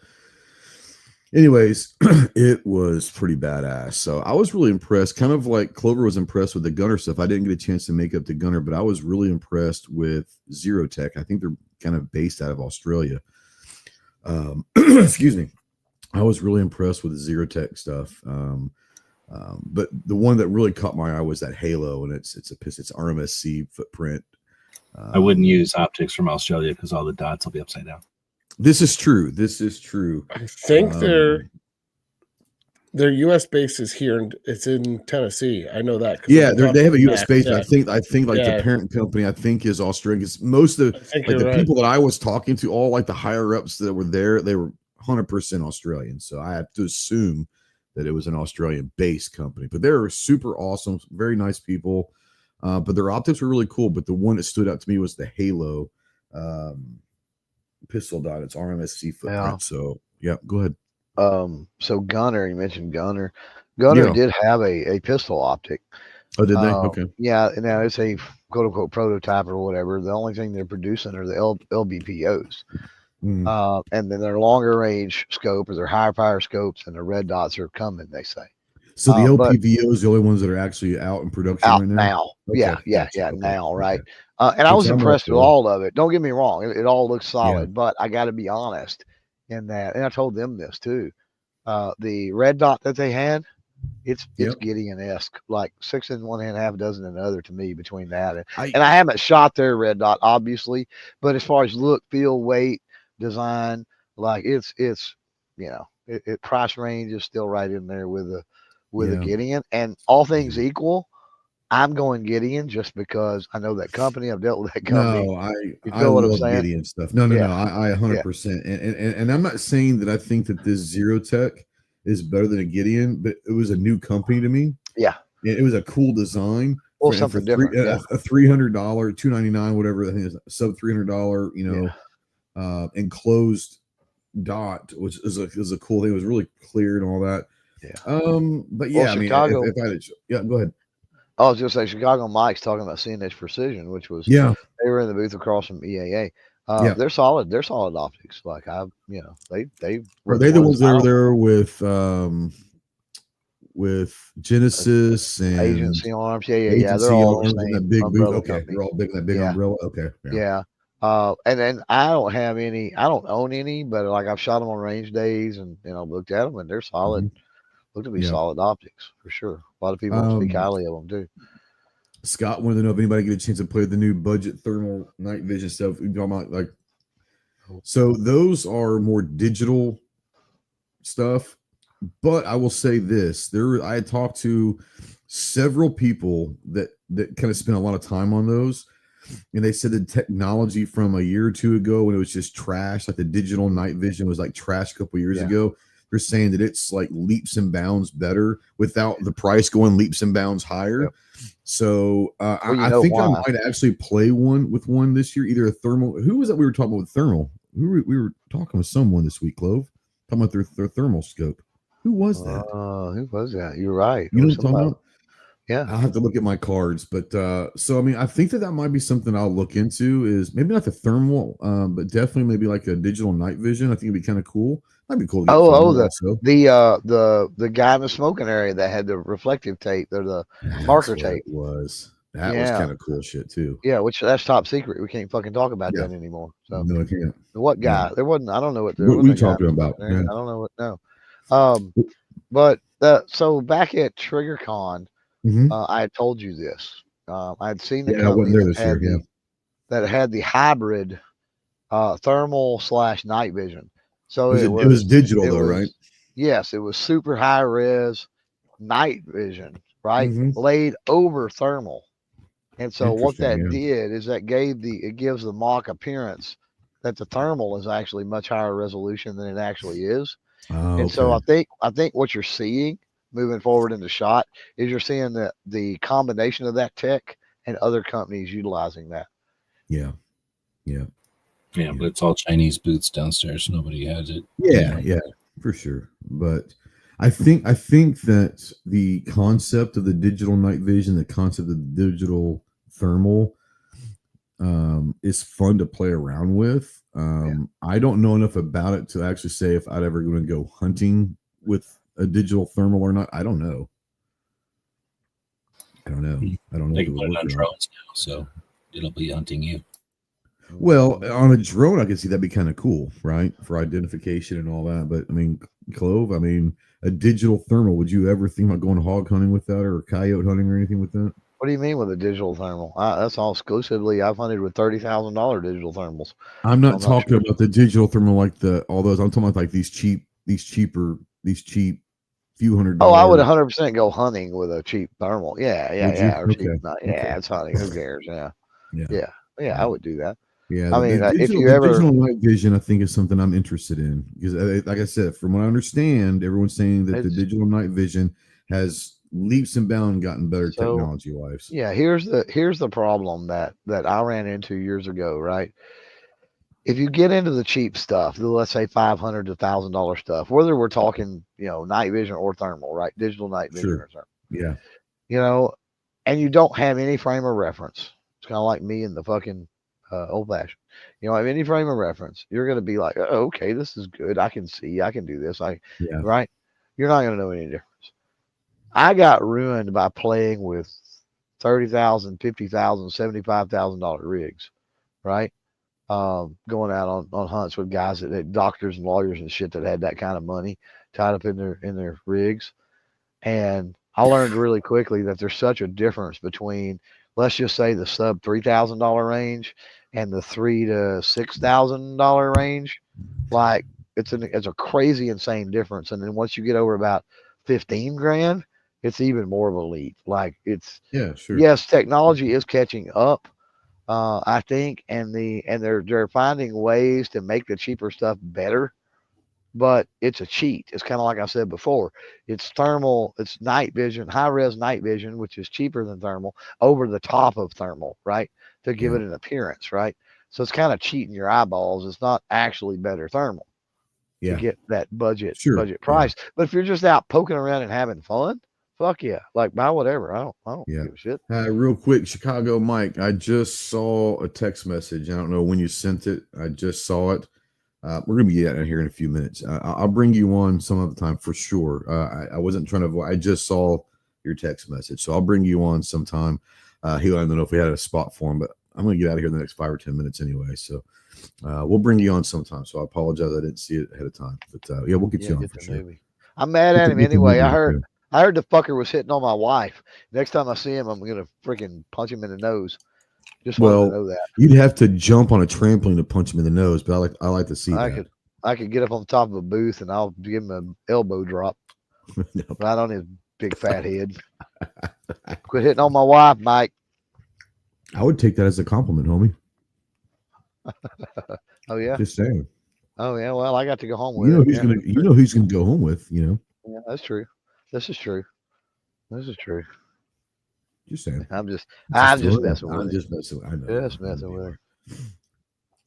anyways, it was pretty badass. So I was really impressed, kind of like Clover was impressed with the gunner stuff. I didn't get a chance to make up the gunner, but I was really impressed with Zerotech. I think they're kind of based out of Australia. Excuse me. I was really impressed with the Zerotech stuff. But the one that really caught my eye was that Halo, and it's RMSC footprint. I wouldn't use optics from Australia because all the dots will be upside down. This is true. I think their U.S. base is here, and it's in Tennessee. I know that. Yeah, they have a U.S. base. Yeah. I think like the parent company, I think, is Australian. Because most of the people that I was talking to, all like the higher ups that were there, they were 100% Australian. So I have to assume that it was an Australian based company. But they were super awesome, very nice people. But their optics were really cool. But the one that stood out to me was the Halo pistol dot. It's RMSC footprint. Yeah. So yeah, go ahead. So Gunner, you mentioned Gunner. Gunner did have a pistol optic. Oh, did they? Okay. Yeah, now it's a quote unquote prototype or whatever. The only thing they're producing are the LBPOs. And then their longer range scope or their higher power scopes and the red dots are coming, they say. So the LPVO is the only ones that are actually out in production right now? Okay. Yeah, now, right? And I was impressed with all of it. Don't get me wrong. It all looks solid, but I got to be honest in that. And I told them this too. The red dot that they had, it's Gideon-esque, like 6 in one hand, half a dozen in another to me between that. And I haven't shot their red dot, obviously, but as far as look, feel, weight, design, like it's price range is still right in there with a Gideon. And all things equal, I'm going Gideon just because I know that company. I've dealt with that company. No, You I feel what I'm love saying? Gideon stuff. No, Yeah. I 100%. And I'm not saying that I think that this Zero Tech is better than a Gideon, but it was a new company to me. Yeah. It was a cool design. Well, And something different. Yeah. a $300, $299, whatever. I think it's sub $300. Enclosed dot, which is a cool thing. It was really clear and all that. Yeah. But yeah, Well, I mean, Chicago. if I had to, go ahead. I was just say Chicago Mike's talking about CNH Precision, which was Yeah, they were in the booth across from EAA. Yeah. They're solid. They're solid optics. Like they were they the ones that were there with Genesis and Agency Arms? Yeah. They're Agency all Arms the in same that big booth. umbrella Okay, company. they're all big in that big Yeah. umbrella. Okay, Yeah. And then I don't have any. I don't own any, but like I've shot them on range days and looked at them and they're solid. Look to be solid optics for sure. A lot of people speak highly of them too. Scott wanted to know if anybody get a chance to play the new budget thermal night vision stuff. We're talking about like, so those are more digital stuff. But I will say this: I had talked to several people that kind of spent a lot of time on those, and they said the technology from a year or two ago when it was just trash, like the digital night vision was like trash a couple years ago. They're saying that it's like leaps and bounds better without the price going leaps and bounds higher. Yep. So I think I might actually play one this year, either a thermal. Who was that we were talking about with thermal? We were talking with someone this week, Clove, talking about their thermal scope. Who was that? Who was that? You're right. You know what I'm talking about? Yeah. I'll have to look at my cards. But so, I mean, I think that might be something I'll look into, is maybe not the thermal, but definitely maybe like a digital night vision. I think it'd be kind of cool. Might be cool. The guy in the smoking area that had the reflective tape or the marker tape. That was kind of cool shit too. Yeah, which that's top secret. We can't fucking talk about that anymore. So no, I can't. What guy? Yeah. There wasn't. I don't know what we talking about. Yeah. I don't know what. No. But so back at TriggerCon, I had told you this. I had seen the company I wasn't there this year. That had the hybrid thermal / night vision. So it was digital though, right? Yes, it was super high res night vision, right? Laid over thermal. And so what that did is that it gives the mock appearance that the thermal is actually much higher resolution than it actually is. And so I think what you're seeing moving forward in the shot is you're seeing the combination of that tech and other companies utilizing that. Yeah. But it's all Chinese booths downstairs. Nobody has it. Yeah, for sure. But I think that the concept of the digital night vision, the concept of the digital thermal, is fun to play around with. I don't know enough about it to actually say if I'd ever going to go hunting with a digital thermal or not. I don't know. I don't know. They can put it on drones now, so it'll be hunting you. Well, on a drone, I can see that'd be kind of cool, right? For identification and all that. But I mean, Clove, a digital thermal, would you ever think about going hog hunting with that or coyote hunting or anything with that? What do you mean with a digital thermal? That's all exclusively. I've hunted with $30,000 digital thermals. I'm not talking about the digital thermal like all those. I'm talking about like these cheap few $100. Oh, I would 100% go hunting with a cheap thermal. Yeah. It's hunting. Who cares? Yeah. I would do that. Yeah, I mean, if you ever digital night vision, I think is something I'm interested in because, like I said, from what I understand, everyone's saying that the digital night vision has leaps and bounds gotten better technology wise. Yeah, here's the problem that I ran into years ago. Right, if you get into the cheap stuff, let's say $500 to $1,000 stuff, whether we're talking night vision or thermal, right, digital night vision or thermal, and you don't have any frame of reference. It's kind of like me and the fucking old fashioned. Have any frame of reference, you're going to be like, oh, okay, this is good. I can see, I can do this. Right? You're not going to know any difference. I got ruined by playing with $30,000, $50,000, $75,000 rigs, right? Going out on hunts with guys that had doctors and lawyers and shit that had that kind of money tied up in their rigs. And I learned really quickly that there's such a difference between, let's just say, the sub $3,000 range and the $3,000 to $6,000 range. Like it's a crazy, insane difference. And then once you get over about 15 grand, it's even more of a leap. Like it's Yeah, sure. yes, technology is catching up. I think, and they're finding ways to make the cheaper stuff better, but it's a cheat. It's kind of like I said before. It's thermal, it's night vision, high res night vision, which is cheaper than thermal, over the top of thermal, right? To give it an appearance, right? So it's kind of cheating your eyeballs. It's not actually better thermal to get that budget price. But if you're just out poking around and having fun, fuck yeah, like buy whatever. I don't give a shit. Real quick, Chicago Mike, I just saw a text message. I don't know when you sent it. I just saw it. We're gonna be out here in a few minutes. I'll bring you on some other time for sure. I wasn't trying to avoid. I just saw your text message, so I'll bring you on sometime. I don't know if we had a spot for him, but I'm gonna get out of here in the next 5 or 10 minutes anyway. So we'll bring you on sometime. So I apologize I didn't see it ahead of time, but yeah, we'll get you on for sure. I'm mad at him anyway. I heard the fucker was hitting on my wife. Next time I see him, I'm gonna freaking punch him in the nose. Just wanted to know that. You'd have to jump on a trampoline to punch him in the nose, but I like to see that. I could get up on top of a booth and I'll give him an elbow drop right on his big fat head. Quit hitting on my wife, Mike. I would take that as a compliment, homie. Oh yeah. Just saying. Oh yeah. Well, I got to go home with. You know who's gonna go home with. You know. Yeah, that's true. This is true. Just saying. I'm just messing with her. I'm just messing with her. I know. Just messing with her.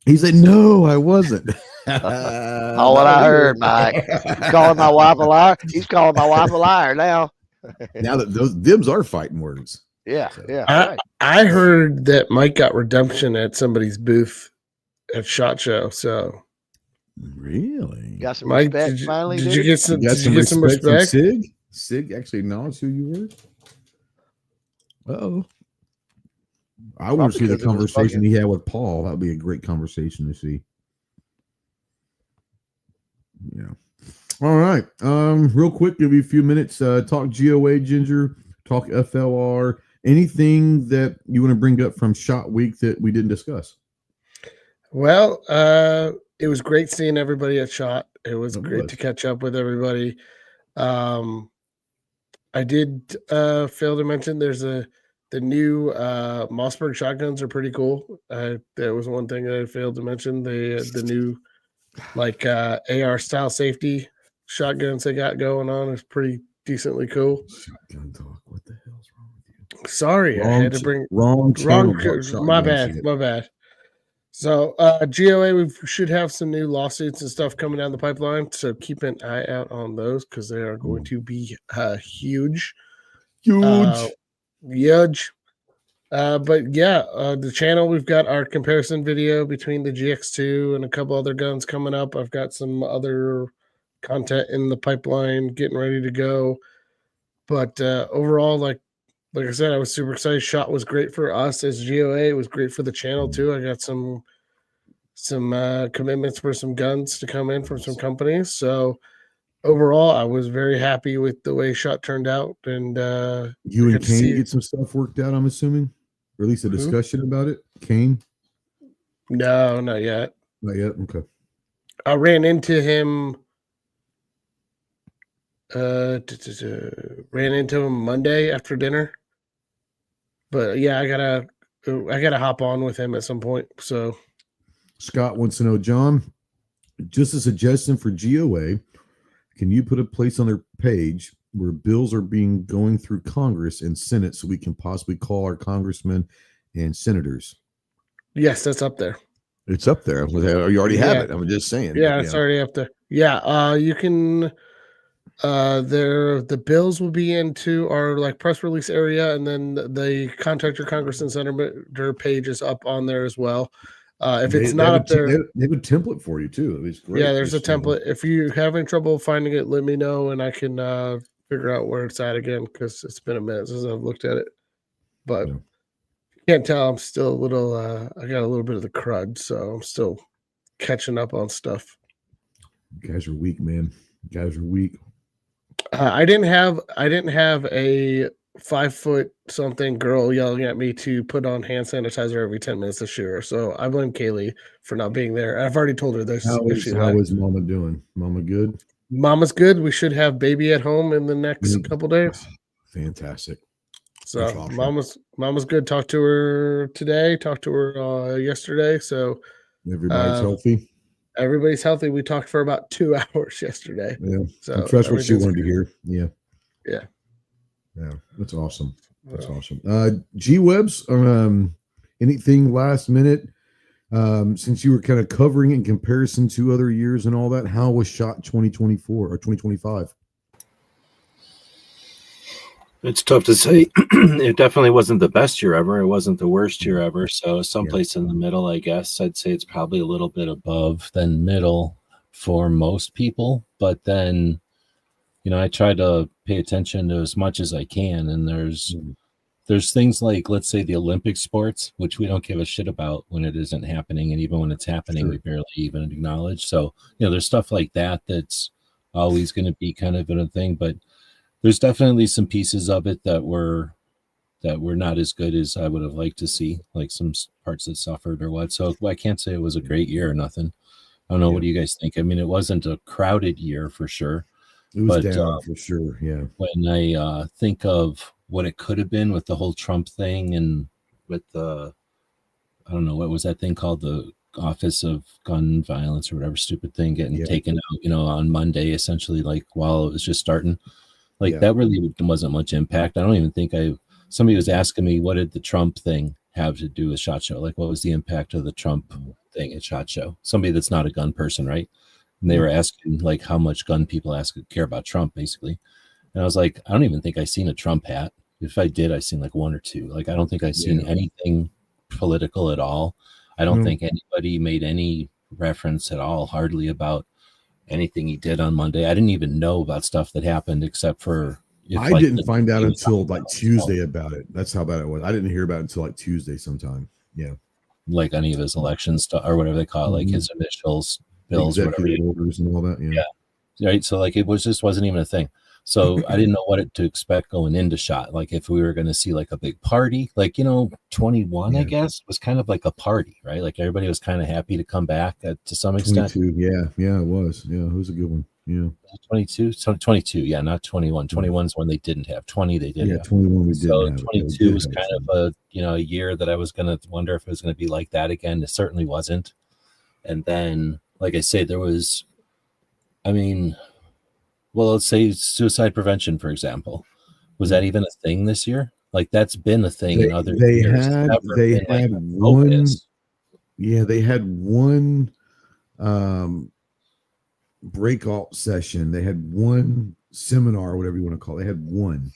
He said, "No, I wasn't." All what I heard, Mike. He's calling my wife a liar. He's calling my wife a liar now. Now that those dibs are fighting words. Yeah, So, yeah. I heard that Mike got redemption at somebody's booth at SHOT Show. So really, got some Mike, respect finally. Did you get some? You Did you get some respect? From Sig? Sig actually acknowledged who you were. Oh, I want to see the conversation he had with Paul. That would be a great conversation to see. Yeah. All right. Real quick, give you a few minutes. Talk GOA, Ginger. Talk FLR. Anything that you want to bring up from SHOT Week that we didn't discuss? Well, it was great seeing everybody at SHOT. It was great to catch up with everybody. I did fail to mention the new Mossberg shotguns are pretty cool. That was one thing that I failed to mention. The new like AR style safety shotguns they got going on is pretty decently cool. Shotgun talk. What the hell's wrong with you? Sorry, I had to bring wrong. My bad. So GOA, we should have some new lawsuits and stuff coming down the pipeline. So keep an eye out on those because they are going to be huge. But yeah, the channel, we've got our comparison video between the GX2 and a couple other guns coming up. I've got some other content in the pipeline getting ready to go. But overall, like I said, I was super excited. SHOT was great for us as GOA. It was great for the channel too. I got some commitments for some guns to come in from some companies. So overall, I was very happy with the way SHOT turned out. And you and Kane get some stuff worked out, I'm assuming, or at least a discussion about it. Kane? No, not yet. Not yet. Okay. I ran into him. Ran into him Monday after dinner. But yeah, I gotta hop on with him at some point. So Scott wants to know, John, just a suggestion for GOA, can you put a place on their page where bills are going through Congress and Senate so we can possibly call our congressmen and senators? Yes, that's up there. It's up there. You already have it. I'm just saying. Yeah, it's already up there. Yeah, you can. The bills will be into our like press release area, and then the contact your congress and senator page is up on there as well. If it's not up there, they have a template for you too. It's great. Yeah, there's a template. If you're having trouble finding it, let me know and I can figure out where it's at again because it's been a minute since I've looked at it. But you can't tell, I'm still a little. I got a little bit of the crud, so I'm still catching up on stuff. You guys are weak, man. You guys are weak. I didn't have a 5-foot-something girl yelling at me to put on hand sanitizer every 10 minutes this year. So I blame Kaylee for not being there. I've already told her this. How is Mama doing? Mama good? Mama's good. We should have baby at home in the next couple days. Fantastic. So That's awesome. mom was good. Talked to her today. Talked to her yesterday. So Everybody's healthy. everybody's healthy. We talked for about 2 hours yesterday. Yeah. So That's what she everything's wanted to good. hear. Yeah. Yeah. Yeah. That's awesome. That's Well, awesome. G-Webs, anything last minute? Since you were kind of covering in comparison to other years and all that, how was SHOT 2024 or 2025? It's tough to say. It definitely wasn't the best year ever. It wasn't the worst year ever. So someplace in the middle, I guess. I'd say it's probably a little bit above than middle for most people. But then, I try to pay attention to as much as I can. And there's things like, let's say, the Olympic sports, which we don't give a shit about when it isn't happening. And even when it's happening, we barely even acknowledge. So, there's stuff like that that's always going to be kind of a thing. But there's definitely some pieces of it that were not as good as I would have liked to see, like some parts that suffered or what. So I can't say it was a great year or nothing. I don't know. What do you guys think? I mean, it wasn't a crowded year for sure. It was down for sure. Yeah. When I think of what it could have been with the whole Trump thing and with I don't know, what was that thing called? The Office of Gun Violence or whatever stupid thing getting taken out, on Monday, essentially, like while it was just starting. Like that really wasn't much impact. I don't even think somebody was asking me, what did the Trump thing have to do with SHOT Show? Like, what was the impact of the Trump thing at SHOT Show? Somebody that's not a gun person, right? And they were asking like how much gun people care about Trump, basically. And I was like, I don't even think I seen a Trump hat. If I did, I seen like one or two. Like, I don't think I seen anything political at all. I don't think anybody made any reference at all, hardly, about anything he did on Monday. I didn't even know about stuff that happened except for I didn't find out until like Tuesday about it. That's how bad it was. I didn't hear about it until like Tuesday sometime. Yeah. Like any of his election stuff or whatever they call it, like his initials, bills, executive orders and all that. Yeah. Right. So like it wasn't even a thing. So I didn't know what to expect going into SHOT. Like if we were going to see like a big party, like, 21, I guess, was kind of like a party, right? Like everybody was kind of happy to come back to some extent. 22, yeah, it was. Yeah, it was a good one. Yeah. 22, so 22, yeah, not 21. 21's when they didn't have. 20 they did. Yeah, 21 we did. So 22 was kind of a year that I was going to wonder if it was going to be like that again. It certainly wasn't. And then, like I say, there was, let's say suicide prevention, for example. Was that even a thing this year? Like that's been a thing in other years. They had one. Yeah, they had one breakout session. They had one seminar, whatever you want to call it. They had one.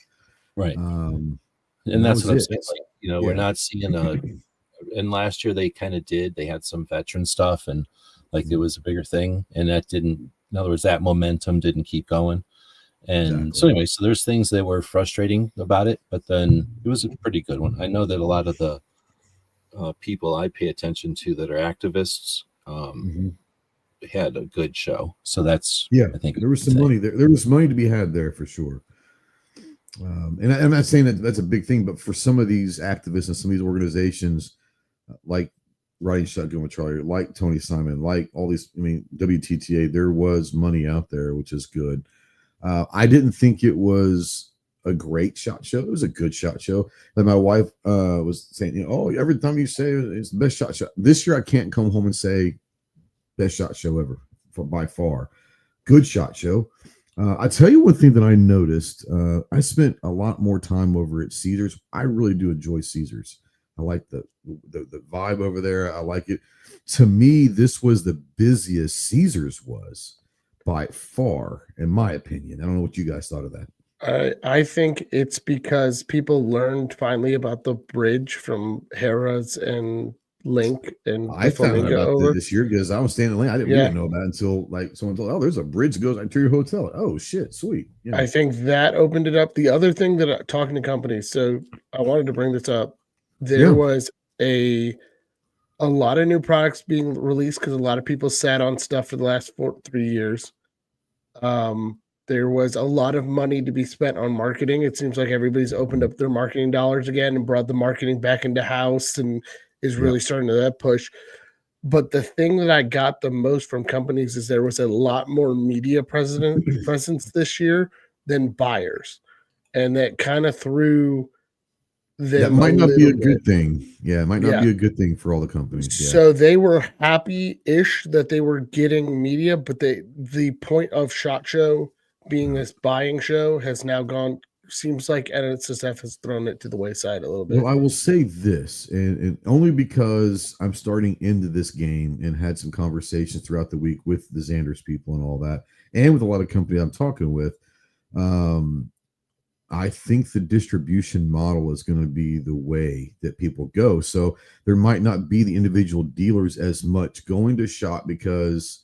Right. And that's what I'm saying. Like, we're not seeing and last year they kind of did. They had some veteran stuff and like it was a bigger thing. And that didn't, in other words, that momentum didn't keep going. And so anyway, so there's things that were frustrating about it, but then it was a pretty good one. I know that a lot of the people I pay attention to that are activists had a good show. So that's, I think there was some money there. There was money to be had there for sure. And I'm not saying that that's a big thing, but for some of these activists and some of these organizations, like Riding Shotgun with Charlie, like Tony Simon, like all these, WTTA, there was money out there, which is good. I didn't think it was a great SHOT Show. It was a good SHOT Show. Like my wife was saying, every time you say it's the best SHOT Show. This year I can't come home and say best SHOT Show ever, by far. Good SHOT Show. I tell you one thing that I noticed. I spent a lot more time over at Caesars. I really do enjoy Caesars. I like the vibe over there. I like it. To me, this was the busiest Caesars was by far, in my opinion. I don't know what you guys thought of that. I think it's because people learned finally about the bridge from Harrah's and Link and I found out about over this year because I was standing in line. We didn't know about it until like someone told, there's a bridge that goes right to your hotel. Oh shit, sweet. Yeah. I think that opened it up. The other thing that talking to companies, so I wanted to bring this up. There was a lot of new products being released because a lot of people sat on stuff for the last 3 years. There was a lot of money to be spent on marketing. It seems like everybody's opened up their marketing dollars again and brought the marketing back into house and is really starting to that push. But the thing that I got the most from companies is there was a lot more media presence this year than buyers. and that kind of threw them. That might not be a little good bit. thing. Yeah, it might not Yeah. be a good thing for all the companies. Yeah. So they were happy-ish that they were getting media, but the point of SHOT Show being this buying show has now gone. Seems like NSSF has thrown it to the wayside a little bit. Well, I will say this, and only because I'm starting into this game and had some conversations throughout the week with the Xanders people and all that, and with a lot of companies I'm talking with. I think the distribution model is going to be the way that people go. So there might not be the individual dealers as much going to SHOT because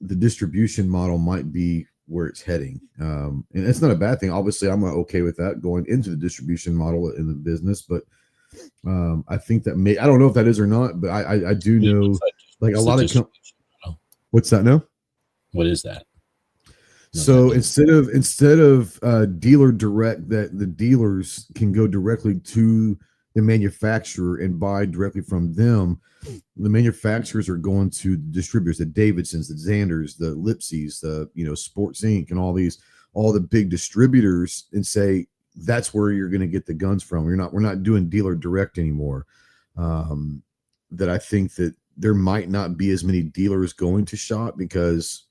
the distribution model might be where it's heading. And it's not a bad thing. Obviously, I'm not okay with that going into the distribution model in the business, but I think that I don't know if that is or not, but I do know like a lot of what's that now? What is that? So instead of dealer direct, that the dealers can go directly to the manufacturer and buy directly from them, the manufacturers are going to the distributors, the Davidsons, the Xanders, the Lipsies, the Sports Inc. and all the big distributors, and say that's where you're going to get the guns from. We're not doing dealer direct anymore. That I think that there might not be as many dealers going to SHOT because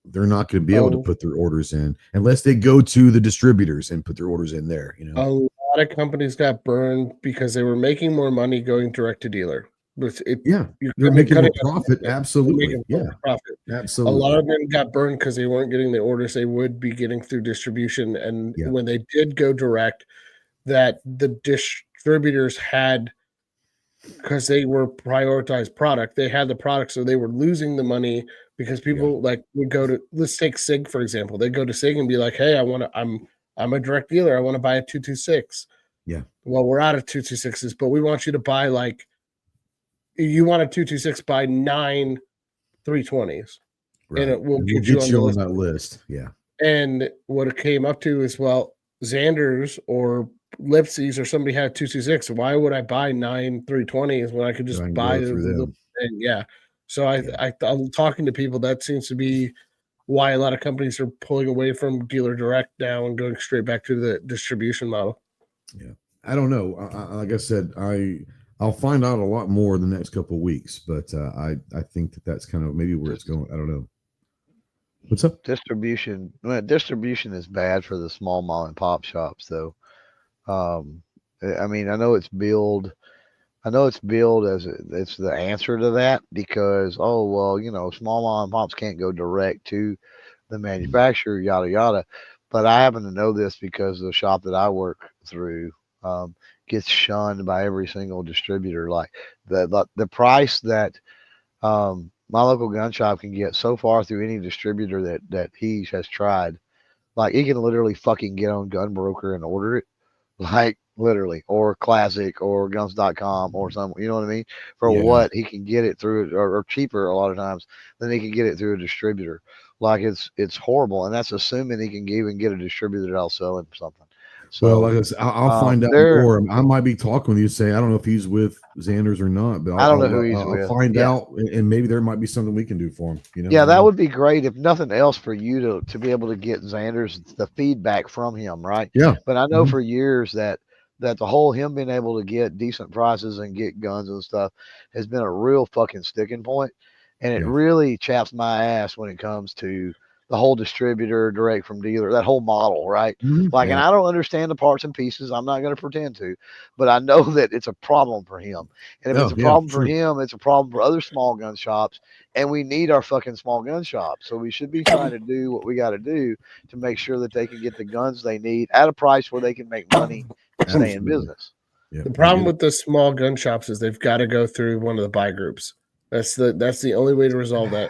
they're not going to be able to put their orders in unless they go to the distributors and put their orders in there. A lot of companies got burned because they were making more money going direct to dealer. They're making more profit. Absolutely. Profit. Absolutely. A lot of them got burned because they weren't getting the orders they would be getting through distribution. And when they did go direct, that the distributors had, because they were prioritized product, they had the product, so they were losing the money because people would go to, let's take SIG for example. They go to SIG and be like, hey, I'm a direct dealer. I want to buy a 226. Yeah. Well, we're out of 226s, but we want you to buy you want a 226, buy 9 320s. Right. And it will get you on that list. Yeah. And what it came up to is, well, Xanders or Lipsies or somebody had 226. Why would I buy 9 320s when I could just buy the thing? Yeah. So I'm talking to people. That seems to be why a lot of companies are pulling away from dealer direct now and going straight back to the distribution model. Yeah. I don't know. Like I said, I'll find out a lot more in the next couple of weeks, but I think that's kind of maybe where it's going. I don't know. What's up? Distribution is bad for the small mom and pop shops, though. I mean, I know it's billed as it's the answer to that because, small mom and pops can't go direct to the manufacturer, yada yada. But I happen to know this because the shop that I work through gets shunned by every single distributor. Like the price that my local gun shop can get so far through any distributor that he has tried, like he can literally fucking get on Gunbroker and order it, like literally, or Classic or Guns.com or something. You know what I mean? For what he can get it through, or cheaper a lot of times than he can get it through a distributor. Like it's horrible, and that's assuming he can even get a distributor that'll sell him something. So, well, like I said, I'll find out more. I might be talking with you, say I don't know if he's with Xanders or not, but I don't know who he's with. I'll find out, and maybe there might be something we can do for him. Yeah, that would be great if nothing else for you to be able to get Xanders the feedback from him, right? Yeah. But I know for years that the whole him being able to get decent prices and get guns and stuff has been a real fucking sticking point, and it really chaps my ass when it comes to the whole distributor, direct from dealer, that whole model, right? And I don't understand the parts and pieces. I'm not going to pretend to, but I know that it's a problem for him. And if it's a problem for him, it's a problem for other small gun shops. And we need our fucking small gun shops. So we should be trying to do what we got to do to make sure that they can get the guns they need at a price where they can make money and stay in business. Yeah, the problem with the small gun shops is they've got to go through one of the buy groups. That's the only way to resolve that.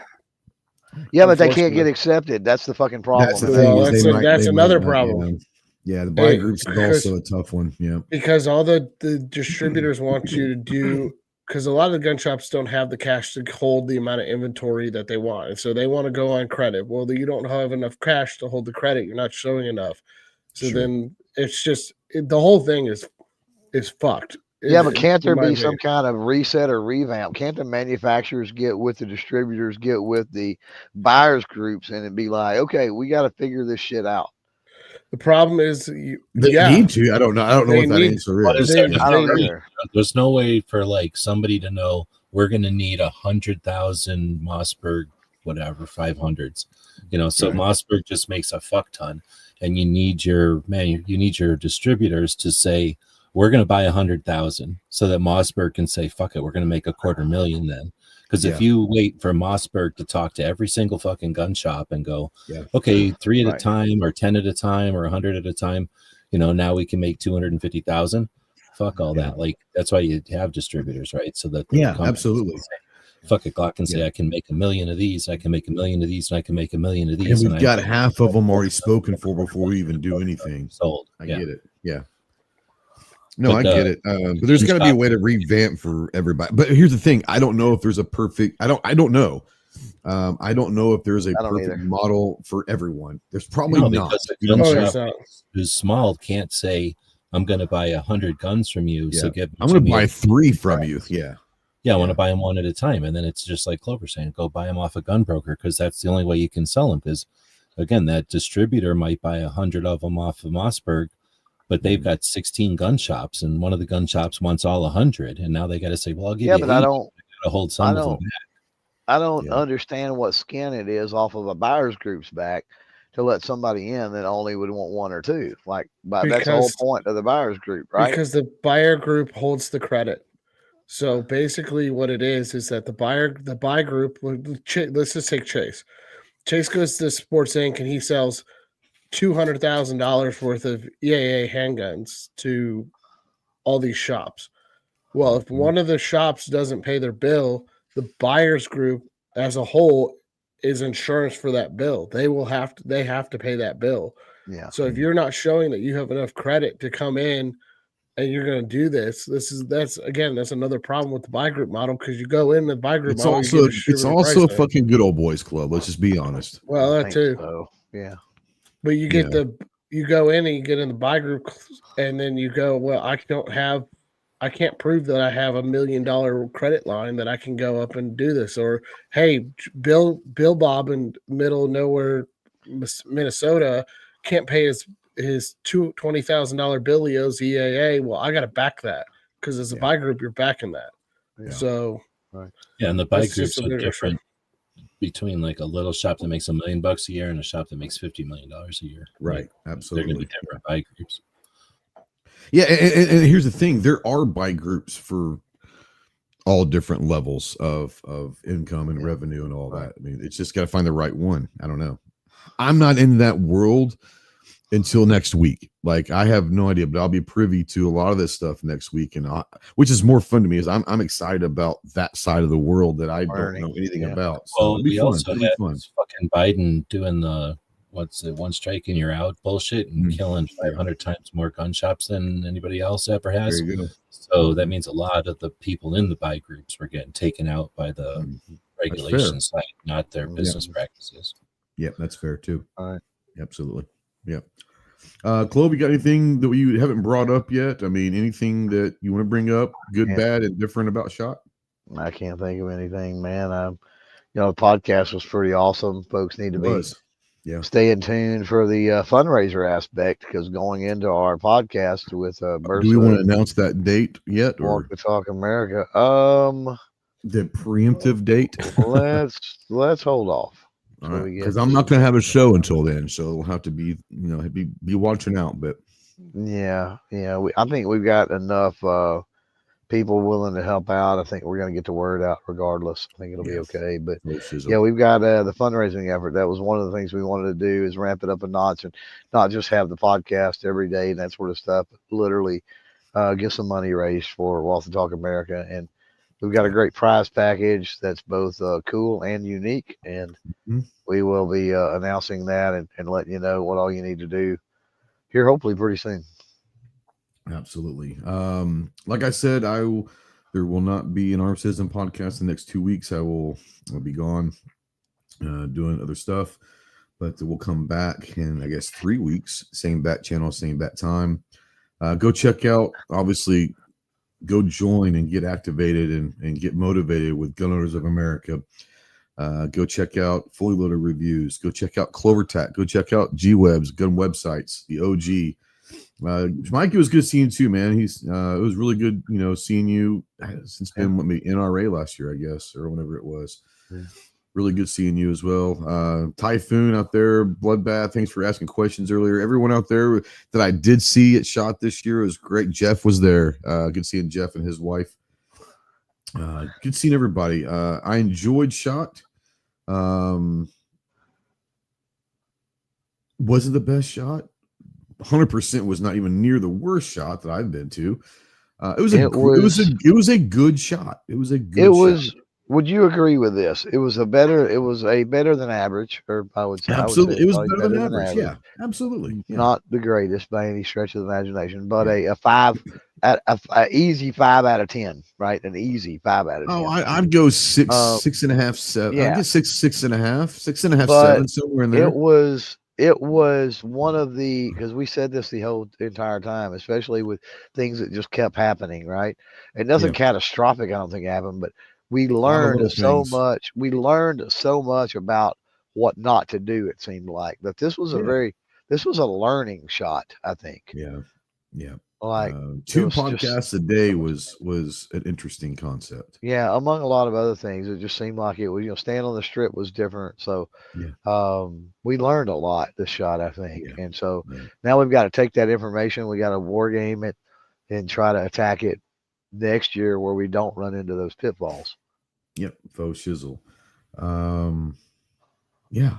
Yeah, but they can't get accepted. That's the fucking problem. That's the thing. That's another problem. Yeah, the buy groups is also a tough one. Yeah, because all the distributors want you to do, because a lot of the gun shops don't have the cash to hold the amount of inventory that they want, and so they want to go on credit. Well, you don't have enough cash to hold the credit. You're not showing enough. So then it's just the whole thing is fucked. Yeah, but can't there be some kind of reset or revamp? Can't the manufacturers get with the distributors, get with the buyers groups, and it'd be like, okay, we got to figure this shit out? The problem is, They need to. I don't know. I don't know They what that need- answer What is. is They- there to I don't do? either. There's no way for like somebody to know we're going to need 100,000 Mossberg, whatever, 500s. So Right. Mossberg just makes a fuck ton, and you need your distributors to say we're going to buy 100,000, so that Mossberg can say fuck it, we're going to make $250,000 then. Because if you wait for Mossberg to talk to every single fucking gun shop and go, okay, 3 at a Right. time or 10 at a time or 100 at a time, now we can make 250,000. Fuck all that. Like, that's why you have distributors, right? So that the companies absolutely. can say, fuck it, Glock can say I can make 1 million of these, I can make 1 million of these, and I can make 1 million of these. And we've got half of them already spoken for before we even do anything. Sold. I get it. Yeah. No, But, I get it. But there's got to be a way to revamp for everybody. But here's the thing: I don't know if there's a perfect. I don't know. I don't know if there's a I don't perfect either. model for everyone. There's probably No, not. because You know what I'm Oh, saying? there's not. who's small can't say I'm going to buy 100 guns from you. So Yeah. I'm going to buy 3 from you. Yeah. I want to buy them one at a time. And then it's just like Clover saying, go buy them off a gun broker, because that's the only way you can sell them. Because again, that distributor might buy 100 of them off of Mossberg, but they've got 16 gun shops, and one of the gun shops wants all 100, and now they got to say, well, I'll give you But I 80. don't. I gotta hold some of them back. I don't understand what skin it is off of a buyer's group's back to let somebody in that only would want 1 or 2. Like, but that's the whole Because- point of the buyer's group, right? Because the buyer group holds the credit. So basically, what it is that the buy group. Let's just take Chase. Chase goes to Sports Inc. and he sells $200,000 worth of EAA handguns to all these shops. Well, if one of the shops doesn't pay their bill, the buyers group as a whole is insurance for that bill. They have to pay that bill. Yeah. So if you're not showing that you have enough credit to come in and you're going to do that's another problem with the buy group model, because you go in the buy group It's model. also a fucking good old boys club. Let's just be honest. Well, I that think too. so. Yeah. But you get you go in and you get in the buy group, and then you go, well, I can't prove that I have $1 million credit line that I can go up and do this. Or, hey, Bill Bob in middle of nowhere, Minnesota, can't pay his $20,000 bill he owes EAA. Well, I got to back that, because as a buy group, you're backing that. Yeah. So, And the buy That's groups just a are bigger different between like a little shop that makes $1 million a year and a shop that makes $50 million a year. Right. Like, they're Absolutely. going to be different buy groups. Yeah, and here's the thing: there are buy groups for all different levels of income and revenue and all that. I mean, it's just got to find the right one. I don't know. I'm not in that world until next week. Like, I have no idea, but I'll be privy to a lot of this stuff next week, and which is more fun to me. Is I'm excited about that side of the world that I don't know anything about. So Well, it'll be we fun. also It'll be had fun. fucking Biden doing the one strike and you're out bullshit and killing 500 times more gun shops than anybody else ever has. There you go. So that means a lot of the people in the buy groups were getting taken out by the regulation side, not their business practices. Yep, that's fair too. All right. Absolutely. Yep. Chloe, you got anything that you haven't brought up yet? I mean, anything that you want to bring up, good, bad, and different about SHOT? I can't think of anything, man. The podcast was pretty awesome. Folks need to stay in tune for the fundraiser aspect, because going into our podcast with do we want to announce that date yet, or Walk the Talk America? the preemptive date? let's hold off. All right, because I'm not going to have a show until then, so we'll have to be watching out. But yeah, I think we've got enough people willing to help out. I think we're going to get the word out regardless. I think it'll be okay. But we've got the fundraising effort. That was one of the things we wanted to do, is ramp it up a notch and not just have the podcast every day and that sort of stuff, but literally get some money raised for Walk the Talk America. And we've got a great prize package that's both cool and unique. And we will be announcing that and letting you know what all you need to do here, hopefully pretty soon. Absolutely. Like I said, there will not be an Arm Citizen podcast the next 2 weeks. I'll be gone doing other stuff, but we'll come back in, I guess, 3 weeks. Same bat channel, same bat time. Go check out, obviously, go join and get activated and get motivated with Gun Owners of America. Go check out Fully Loaded Reviews. Go check out CloverTac. Go check out G-Webs, gun websites, the OG. Mike, it was good seeing you too, man. It was really good, seeing you. It's been NRA last year, I guess, or whenever it was. Yeah. Really good seeing you as well. Typhoon out there, Bloodbath. Thanks for asking questions earlier. Everyone out there that I did see at SHOT this year was great. Jeff was there. Good seeing Jeff and his wife. Good seeing everybody. I enjoyed SHOT. Wasn't the best SHOT. 100% was not even near the worst SHOT that I've been to. It was a good SHOT. It was a good SHOT. Would you agree with this? It was a better than average, or I would say absolutely. It was better than average. Yeah, absolutely. Yeah. Not the greatest by any stretch of the imagination, but a 5 at a easy 5 out of 10, right? An easy 5 out of 10. Oh, I'd go 6.5, 7. Yeah. I guess 6.5, 7, somewhere in there. It was one of the, because we said this the whole entire time, especially with things that just kept happening, right? And nothing catastrophic, I don't think, happened, but we learned so much. We learned so much about what not to do. It seemed like, but this was this was a learning SHOT, I think. Yeah. Like 2 podcasts a day was an interesting concept. Yeah, among a lot of other things, it just seemed like it was. Staying on the strip was different. So, we learned a lot this SHOT, I think. Yeah. And so now we've got to take that information. We got to war game it and try to attack it next year where we don't run into those pitfalls. Yep, faux shizzle. Yeah.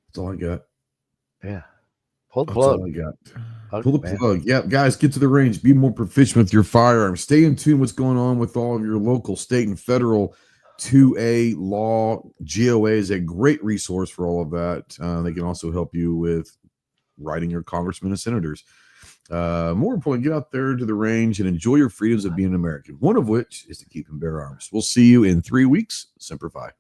That's all I got. Yeah. Pull the plug. That's all I got. Pull the plug. Yeah, guys, get to the range. Be more proficient with your firearms. Stay in tune what's going on with all of your local, state, and federal 2A law. GOA is a great resource for all of that. They can also help you with writing your congressmen and senators. More importantly, get out there to the range and enjoy your freedoms of being an American, one of which is to keep and bear arms. We'll see you in 3 weeks. Semper Fi.